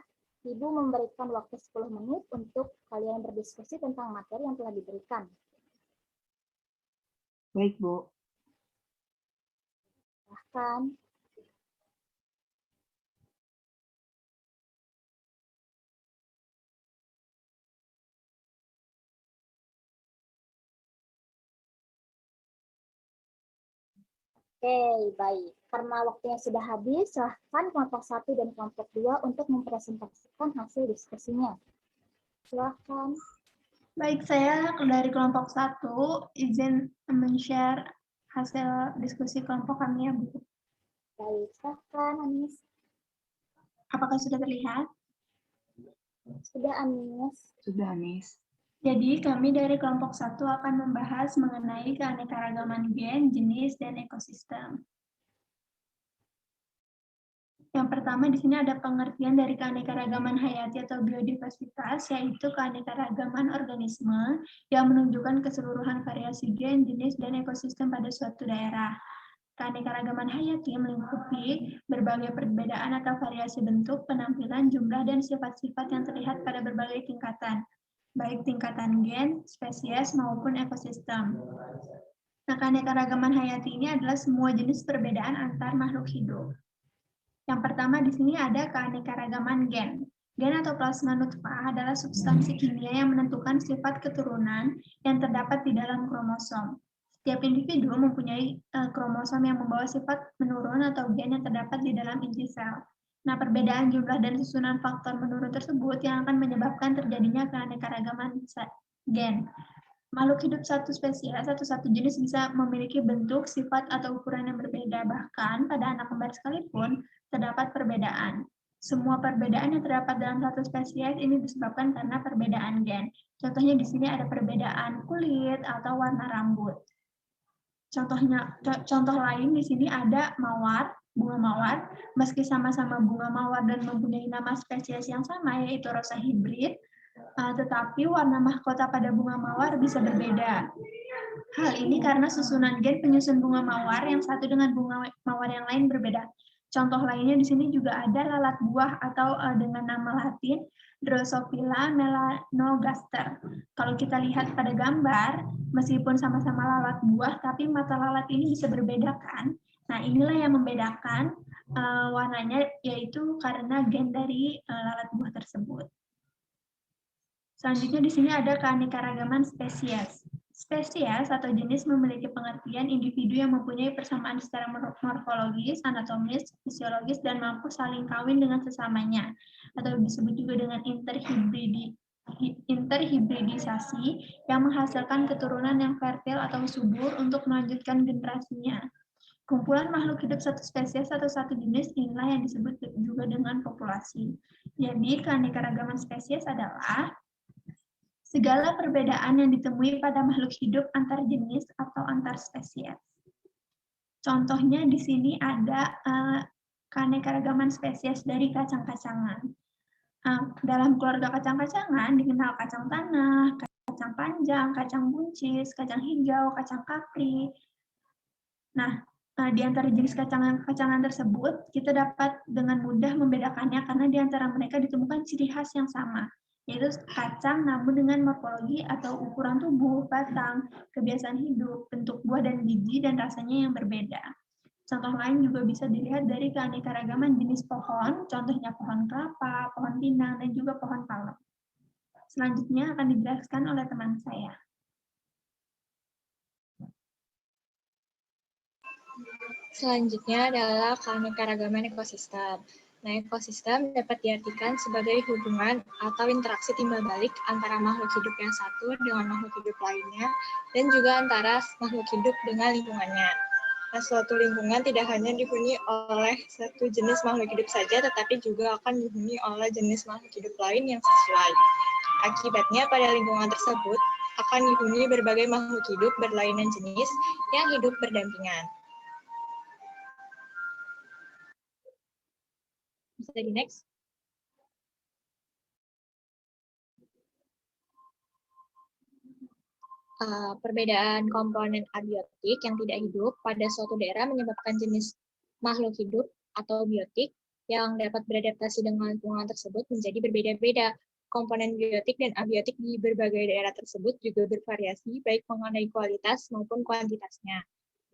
S16: Ibu memberikan waktu 10 menit untuk kalian berdiskusi tentang materi yang telah diberikan.
S19: Baik, Bu.
S16: Silahkan. Oke, baik. Karena waktunya sudah habis, silahkan kelompok 1 dan kelompok 2 untuk mempresentasikan hasil diskusinya. Silahkan.
S20: Baik, saya dari kelompok 1 izin men-share hasil diskusi kelompok kami ya, Bu.
S16: Baik, silahkan Anis.
S20: Apakah sudah terlihat?
S16: Sudah, Anis.
S19: Sudah, Anis.
S20: Jadi kami dari kelompok 1 akan membahas mengenai keanekaragaman gen, jenis, dan ekosistem. Yang pertama di sini ada pengertian dari keanekaragaman hayati atau biodiversitas, yaitu keanekaragaman organisme yang menunjukkan keseluruhan variasi gen, jenis, dan ekosistem pada suatu daerah. Keanekaragaman hayati melingkupi berbagai perbedaan atau variasi bentuk, penampilan, jumlah, dan sifat-sifat yang terlihat pada berbagai tingkatan, baik tingkatan gen, spesies, maupun ekosistem. Nah, keanekaragaman hayati ini adalah semua jenis perbedaan antar makhluk hidup. Yang pertama di sini ada keanekaragaman gen. Gen atau plasma nutfah adalah substansi kimia yang menentukan sifat keturunan yang terdapat di dalam kromosom. Setiap individu mempunyai kromosom yang membawa sifat menurun atau gen yang terdapat di dalam inti sel. Nah, perbedaan jumlah dan susunan faktor menurun tersebut yang akan menyebabkan terjadinya keanekaragaman gen. Makhluk hidup satu spesies atau satu jenis bisa memiliki bentuk, sifat, atau ukuran yang berbeda. Bahkan pada anak kembar sekalipun terdapat perbedaan. Semua perbedaan yang terdapat dalam satu spesies ini disebabkan karena perbedaan gen. Contohnya di sini ada perbedaan kulit atau warna rambut. Contoh lain di sini ada mawar, bunga mawar. Meski sama-sama bunga mawar dan mempunyai nama spesies yang sama, yaitu rosa hibrid, tetapi warna mahkota pada bunga mawar bisa berbeda. Hal ini karena susunan gen penyusun bunga mawar yang satu dengan bunga mawar yang lain berbeda. Contoh lainnya di sini juga ada lalat buah atau dengan nama Latin Drosophila melanogaster. Kalau kita lihat pada gambar, meskipun sama-sama lalat buah, tapi mata lalat ini bisa berbeda kan? Nah, inilah yang membedakan warnanya, yaitu karena gen dari lalat buah tersebut. Selanjutnya di sini ada keanekaragaman spesies. Spesies atau jenis memiliki pengertian individu yang mempunyai persamaan secara morfologis, anatomis, fisiologis, dan mampu saling kawin dengan sesamanya, atau disebut juga dengan interhibridisasi yang menghasilkan keturunan yang fertil atau subur untuk melanjutkan generasinya. Kumpulan makhluk hidup satu spesies atau satu jenis inilah yang disebut juga dengan populasi. Jadi keanekaragaman spesies adalah segala perbedaan yang ditemui pada makhluk hidup antar jenis atau antar spesies. Contohnya di sini ada keanekaragaman spesies dari kacang-kacangan. Dalam keluarga kacang-kacangan dikenal kacang tanah, kacang panjang, kacang buncis, kacang hijau, kacang kapri. Nah, di antara jenis kacang-kacangan tersebut, kita dapat dengan mudah membedakannya karena di antara mereka ditemukan ciri khas yang sama, yaitu kacang namun dengan morfologi atau ukuran tubuh, batang, kebiasaan hidup, bentuk buah dan biji, dan rasanya yang berbeda. Contoh lain juga bisa dilihat dari keanekaragaman jenis pohon, contohnya pohon kelapa, pohon pinang, dan juga pohon palem. Selanjutnya akan dijelaskan oleh teman saya.
S10: Selanjutnya adalah keanekaragaman ekosistem. Nah, ekosistem dapat diartikan sebagai hubungan atau interaksi timbal balik antara makhluk hidup yang satu dengan makhluk hidup lainnya, dan juga antara makhluk hidup dengan lingkungannya. Nah, suatu lingkungan tidak hanya dihuni oleh satu jenis makhluk hidup saja, tetapi juga akan dihuni oleh jenis makhluk hidup lain yang sesuai. Akibatnya, pada lingkungan tersebut akan dihuni berbagai makhluk hidup berlainan jenis yang hidup berdampingan. Bisa di next. Perbedaan komponen abiotik yang tidak hidup pada suatu daerah menyebabkan jenis makhluk hidup atau biotik yang dapat beradaptasi dengan lingkungan tersebut menjadi berbeda-beda. Komponen biotik dan abiotik di berbagai daerah tersebut juga bervariasi baik mengenai kualitas maupun kuantitasnya.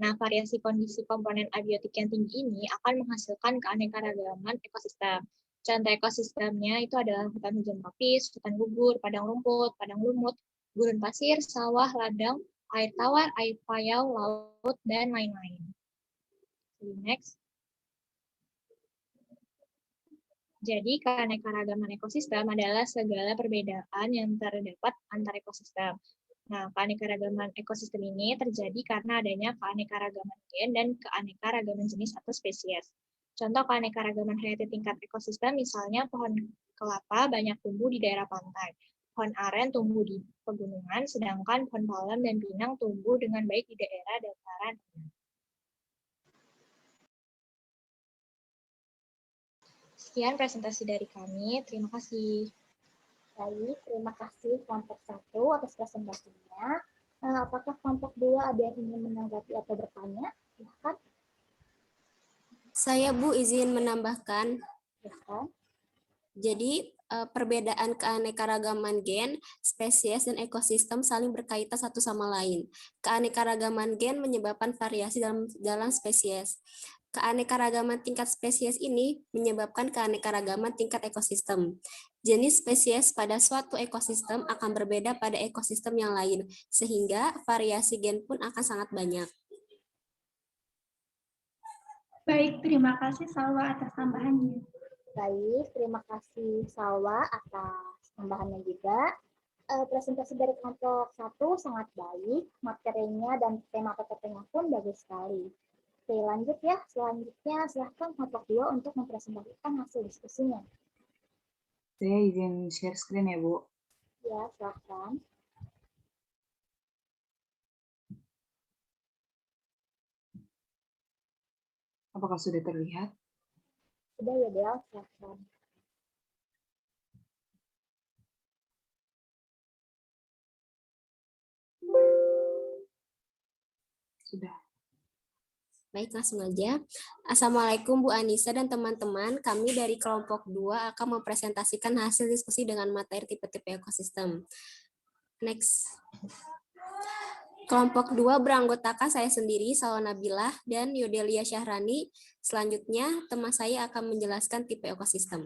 S10: Nah, variasi kondisi komponen abiotik yang tinggi ini akan menghasilkan keanekaragaman ekosistem. Contoh ekosistemnya itu adalah hutan hujan tropis, hutan gugur, padang rumput, padang lumut, gurun pasir, sawah, ladang, air tawar, air payau, laut, dan lain-lain. Next. Jadi, keanekaragaman ekosistem adalah segala perbedaan yang terdapat antar ekosistem. Nah, keanekaragaman ekosistem ini terjadi karena adanya keanekaragaman gen dan keanekaragaman jenis atau spesies. Contoh keanekaragaman hayati tingkat ekosistem misalnya pohon
S21: kelapa banyak tumbuh di daerah pantai. Pohon aren tumbuh di pegunungan, sedangkan pohon palem dan pinang tumbuh dengan baik di daerah dataran. Sekian presentasi dari kami. Terima kasih.
S16: Baik, terima kasih kelompok 1 atas presentasinya. Apakah kelompok 2 ada yang ingin menanggapi atau bertanya? Silakan.
S18: Saya Bu izin menambahkan.
S16: Silakan.
S18: Jadi perbedaan keanekaragaman gen, spesies, dan ekosistem saling berkaitan satu sama lain. Keanekaragaman gen menyebabkan variasi dalam spesies. Keanekaragaman tingkat spesies ini menyebabkan keanekaragaman tingkat ekosistem. Jenis spesies pada suatu ekosistem akan berbeda pada ekosistem yang lain, sehingga variasi gen pun akan sangat banyak.
S20: Baik, terima kasih Salwa atas tambahannya.
S16: Baik, terima kasih Salwa atas tambahannya juga. Presentasi dari kelompok 1 sangat baik, materinya dan tema PPT-nya pun bagus sekali. Oke, lanjut ya. Selanjutnya silahkan kelompok 2 untuk mempresentasikan hasil diskusinya.
S19: Saya izin share screen ya, Bu.
S16: Ya, silahkan.
S19: Apakah sudah terlihat?
S16: Sudah ya, Del, silahkan.
S19: Sudah.
S18: Baik, langsung aja. Assalamualaikum Bu Anissa dan teman-teman. Kami dari kelompok 2 akan mempresentasikan hasil diskusi dengan materi tipe-tipe ekosistem. Next. Kelompok 2 beranggotakan saya sendiri, Salwa Nabilah, dan Yodelia Syahrani. Selanjutnya, teman saya akan menjelaskan tipe ekosistem.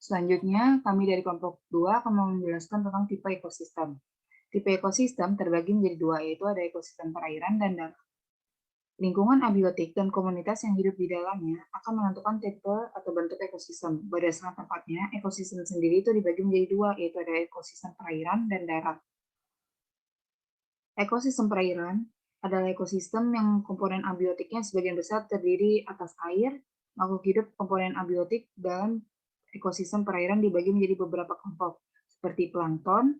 S19: Selanjutnya, kami dari kelompok 2 akan menjelaskan tentang tipe ekosistem. Tipe ekosistem terbagi menjadi 2, yaitu ada ekosistem perairan dan darat. Lingkungan abiotik dan komunitas yang hidup di dalamnya akan menentukan tipe atau bentuk ekosistem. Berdasarkan tempatnya, ekosistem sendiri itu dibagi menjadi 2, yaitu ada ekosistem perairan dan darat. Ekosistem perairan adalah ekosistem yang komponen abiotiknya sebagian besar terdiri atas air. Makhluk hidup komponen abiotik dalam ekosistem perairan dibagi menjadi beberapa kelompok, seperti plankton,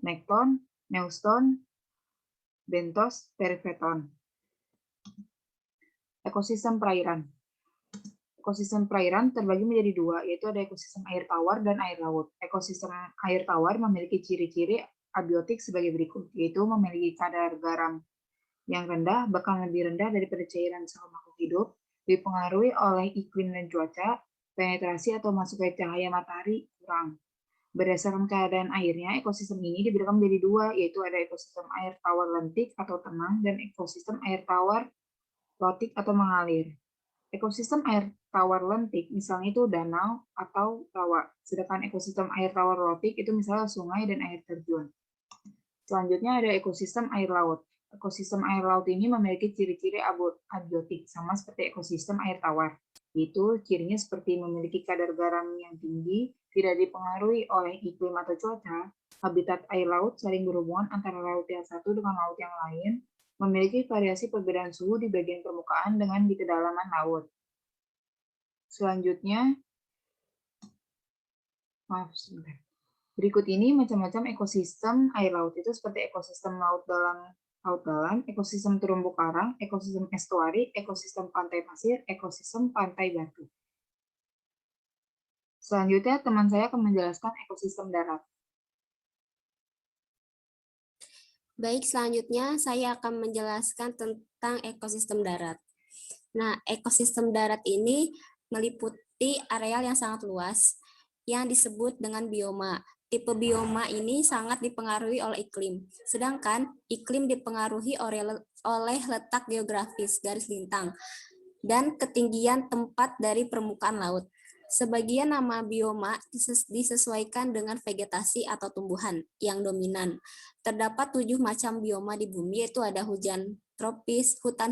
S19: nekton, neuston, bentos, perifeton. Ekosistem perairan. Ekosistem perairan terbagi menjadi 2, yaitu ada ekosistem air tawar dan air laut. Ekosistem air tawar memiliki ciri-ciri abiotik sebagai berikut, yaitu memiliki kadar garam yang rendah, bahkan lebih rendah daripada cairan sel makhluk hidup, dipengaruhi oleh iklim dan cuaca, penetrasi atau masuknya cahaya matahari kurang. Berdasarkan keadaan airnya, ekosistem ini dibagi menjadi 2, yaitu ada ekosistem air tawar lentik atau tenang dan ekosistem air tawar lotik atau mengalir. Ekosistem air tawar lentik misalnya itu danau atau rawa, sedangkan ekosistem air tawar lotik itu misalnya sungai dan air terjun. Selanjutnya ada ekosistem air laut. Ekosistem air laut ini memiliki ciri-ciri abiotik sama seperti ekosistem air tawar. Itu cirinya seperti memiliki kadar garam yang tinggi, tidak dipengaruhi oleh iklim atau cuaca. Habitat air laut saling berhubungan antara laut yang satu dengan laut yang lain, memiliki variasi perbedaan suhu di bagian permukaan dengan di kedalaman laut. Selanjutnya, berikut ini macam-macam ekosistem air laut itu seperti ekosistem laut dalam, ekosistem terumbu karang, ekosistem estuari, ekosistem pantai pasir, ekosistem pantai batu. Selanjutnya, teman saya akan menjelaskan ekosistem darat.
S18: Baik, selanjutnya saya akan menjelaskan tentang ekosistem darat. Nah, ekosistem darat ini meliputi areal yang sangat luas yang disebut dengan bioma. Tipe bioma ini sangat dipengaruhi oleh iklim, sedangkan iklim dipengaruhi oleh letak geografis garis lintang dan ketinggian tempat dari permukaan laut. Sebagian nama bioma disesuaikan dengan vegetasi atau tumbuhan yang dominan. Terdapat 7 macam bioma di bumi, yaitu ada hutan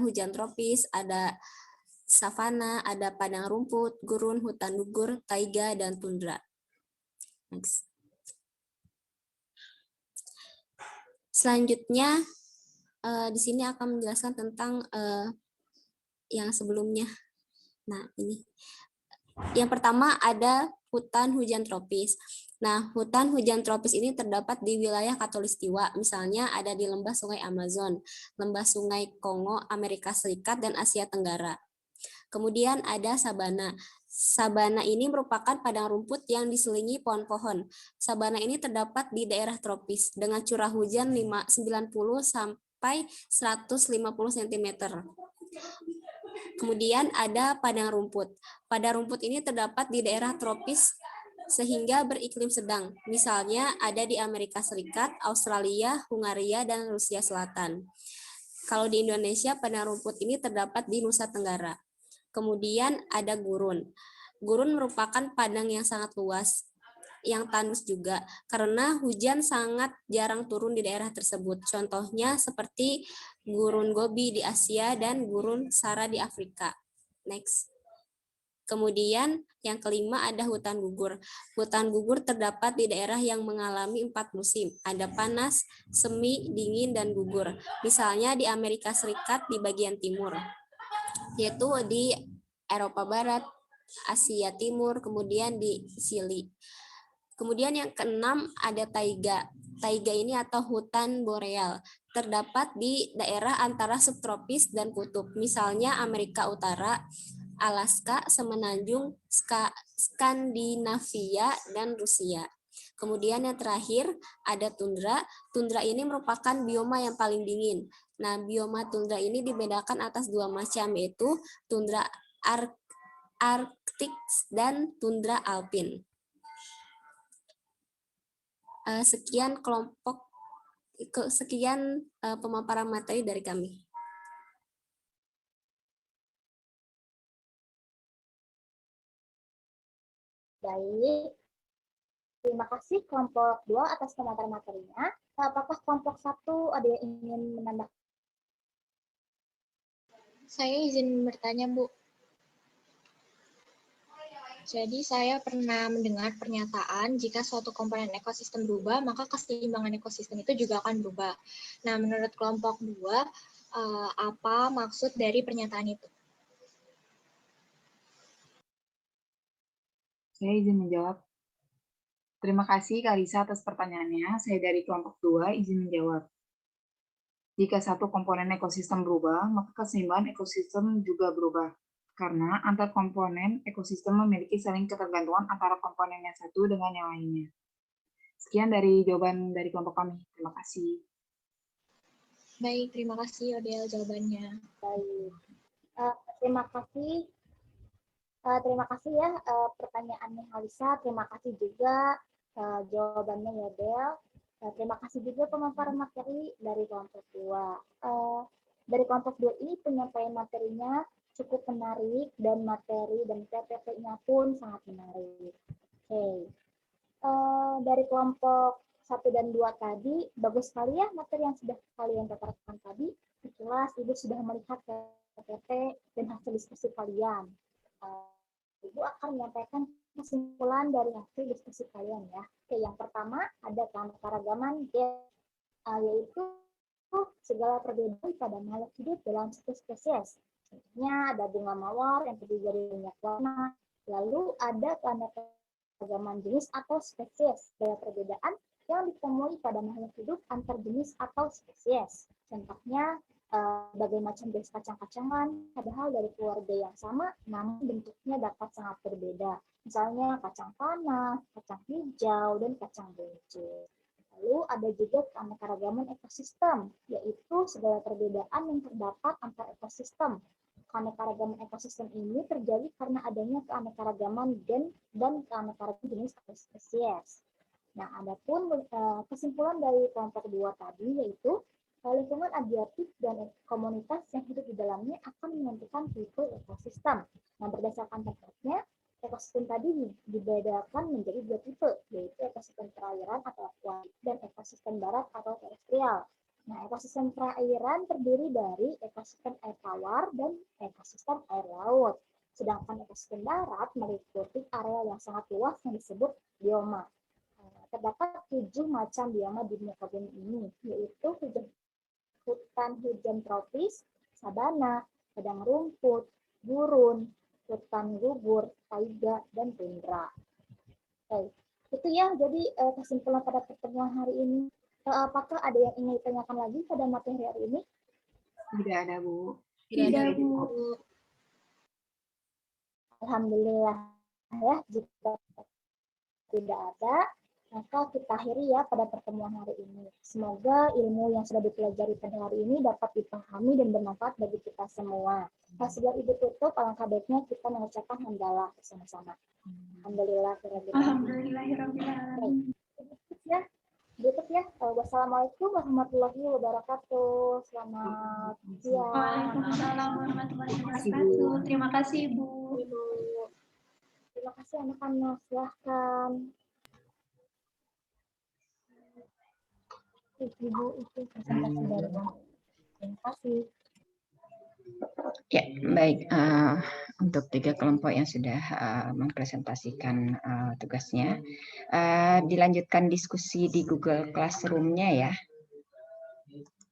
S18: hujan tropis, ada savana, ada padang rumput, gurun, hutan gugur, taiga, dan tundra. Next. Selanjutnya, di sini akan menjelaskan tentang yang sebelumnya. Nah, ini. Yang pertama ada hutan hujan tropis. Nah, hutan hujan tropis ini terdapat di wilayah Khatulistiwa, misalnya ada di lembah sungai Amazon, lembah sungai Kongo, Amerika Serikat, dan Asia Tenggara. Kemudian ada sabana. Sabana ini merupakan padang rumput yang diselingi pohon-pohon. Sabana ini terdapat di daerah tropis dengan curah hujan 90 sampai 150 cm. Kemudian ada padang rumput. Padang rumput ini terdapat di daerah tropis sehingga beriklim sedang. Misalnya ada di Amerika Serikat, Australia, Hungaria, dan Rusia Selatan. Kalau di Indonesia, padang rumput ini terdapat di Nusa Tenggara. Kemudian ada gurun. Gurun merupakan padang yang sangat luas, yang tandus juga, karena hujan sangat jarang turun di daerah tersebut. Contohnya seperti gurun Gobi di Asia dan gurun Sahara di Afrika. Next. Kemudian yang kelima ada hutan gugur. Hutan gugur terdapat di daerah yang mengalami 4 musim. Ada panas, semi, dingin, dan gugur. Misalnya di Amerika Serikat di bagian timur, yaitu di Eropa Barat, Asia Timur, kemudian di Chili. Kemudian yang keenam ada taiga. Taiga ini atau hutan boreal terdapat di daerah antara subtropis dan kutub. Misalnya Amerika Utara, Alaska, Semenanjung, Skandinavia, dan Rusia. Kemudian yang terakhir ada tundra. Tundra ini merupakan bioma yang paling dingin. Nah, bioma tundra ini dibedakan atas 2 macam, yaitu tundra arktik dan tundra alpin. Sekian pemaparan materi dari kami.
S16: Baik, terima kasih kelompok 2 atas pemaparan materinya. Apakah kelompok 1 ada yang ingin menambah?
S21: Saya izin bertanya, Bu. Jadi saya pernah mendengar pernyataan jika suatu komponen ekosistem berubah, maka keseimbangan ekosistem itu juga akan berubah. Nah, menurut kelompok 2, apa maksud dari pernyataan itu?
S19: Saya izin menjawab. Terima kasih Karisa atas pertanyaannya. Saya dari kelompok 2 izin menjawab. Jika satu komponen ekosistem berubah, maka keseimbangan ekosistem juga berubah. Karena antar komponen ekosistem memiliki saling ketergantungan antara komponen yang satu dengan yang lainnya. Sekian dari jawaban dari kelompok kami. Terima kasih.
S21: Baik, terima kasih Odel jawabannya.
S16: Baik, terima kasih. Terima kasih ya pertanyaannya Halisa. Terima kasih juga jawabannya ya Del. Terima kasih juga pemaparan materi dari kelompok 2. Dari kelompok 2 ini penyampaian materinya cukup menarik dan materi dan PPT-nya pun sangat menarik. Oke. Dari kelompok 1 dan 2 tadi, bagus sekali ya materi yang sudah kalian paparkan tadi. Jelas Ibu sudah melihat PPT dan hasil diskusi kalian. Ibu akan menyampaikan kesimpulan dari hasil diskusi kalian ya. Oke, yang pertama ada keanekaragaman yaitu segala perbedaan pada makhluk hidup dalam satu spesies. Contohnya ada bunga mawar yang terdiri dari banyak warna. Lalu ada keanekaragaman jenis atau spesies, segala perbedaan yang ditemui pada makhluk hidup antar jenis atau spesies. Contohnya berbagai macam jenis kacang-kacangan, padahal dari keluarga yang sama, namun bentuknya dapat sangat berbeda. Misalnya kacang tanah, kacang hijau, dan kacang buncit. Lalu ada juga keanekaragaman ekosistem, yaitu segala perbedaan yang terdapat antar ekosistem. Keanekaragaman ekosistem ini terjadi karena adanya keanekaragaman gen dan keanekaragaman jenis atau spesies. Nah, adapun kesimpulan dari kelompok 2 tadi yaitu lingkungan abiotik dan komunitas yang hidup di dalamnya akan menentukan tipe ekosistem. Nah, berdasarkan tempatnya, ekosistem tadi dibedakan menjadi 2 tipe, yaitu ekosistem perairan atau akuatik dan ekosistem darat atau terestrial. Nah, ekosistem perairan terdiri dari ekosistem air tawar dan ekosistem air laut. Sedangkan ekosistem darat meliputi area yang sangat luas yang disebut bioma. Terdapat 7 macam bioma di muka bumi ini, yaitu hutan hujan tropis, sabana, padang rumput, gurun, hutan gugur, taiga, dan tundra. Oke, itu ya jadi kesimpulan pada pertemuan hari ini. Apakah ada yang ingin ditanyakan lagi pada materi hari ini?
S19: Tidak ada, Bu.
S16: Tidak, Bu. Alhamdulillah ya, jika tidak ada, maka kita akhiri ya pada pertemuan hari ini. Semoga ilmu yang sudah dipelajari pada hari ini dapat dipahami dan bermanfaat bagi kita semua. Nah, sebelum Ibu tutup, alangkah baiknya kita mengucapkan hamdalah bersama-sama. Alhamdulillah. Alhamdulillahirrahmanirrahim. Ya, tutup ya. Wassalamualaikum warahmatullahi wabarakatuh. Selamat siang.
S20: Waalaikumsalam warahmatullahi wabarakatuh. Terima kasih, Ibu.
S16: Terima kasih anak-anak. Silahkan. Ibu itu presentasi dari Bang. Terima kasih.
S1: Ya, baik. Untuk 3 kelompok yang sudah mempresentasikan tugasnya, dilanjutkan diskusi di Google Classroom-nya ya.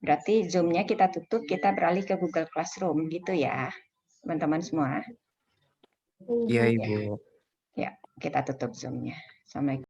S1: Berarti Zoom-nya kita tutup, kita beralih ke Google Classroom, gitu ya, teman-teman semua.
S6: Iya, Ibu.
S1: Ya, kita tutup Zoom-nya. Assalamualaikum.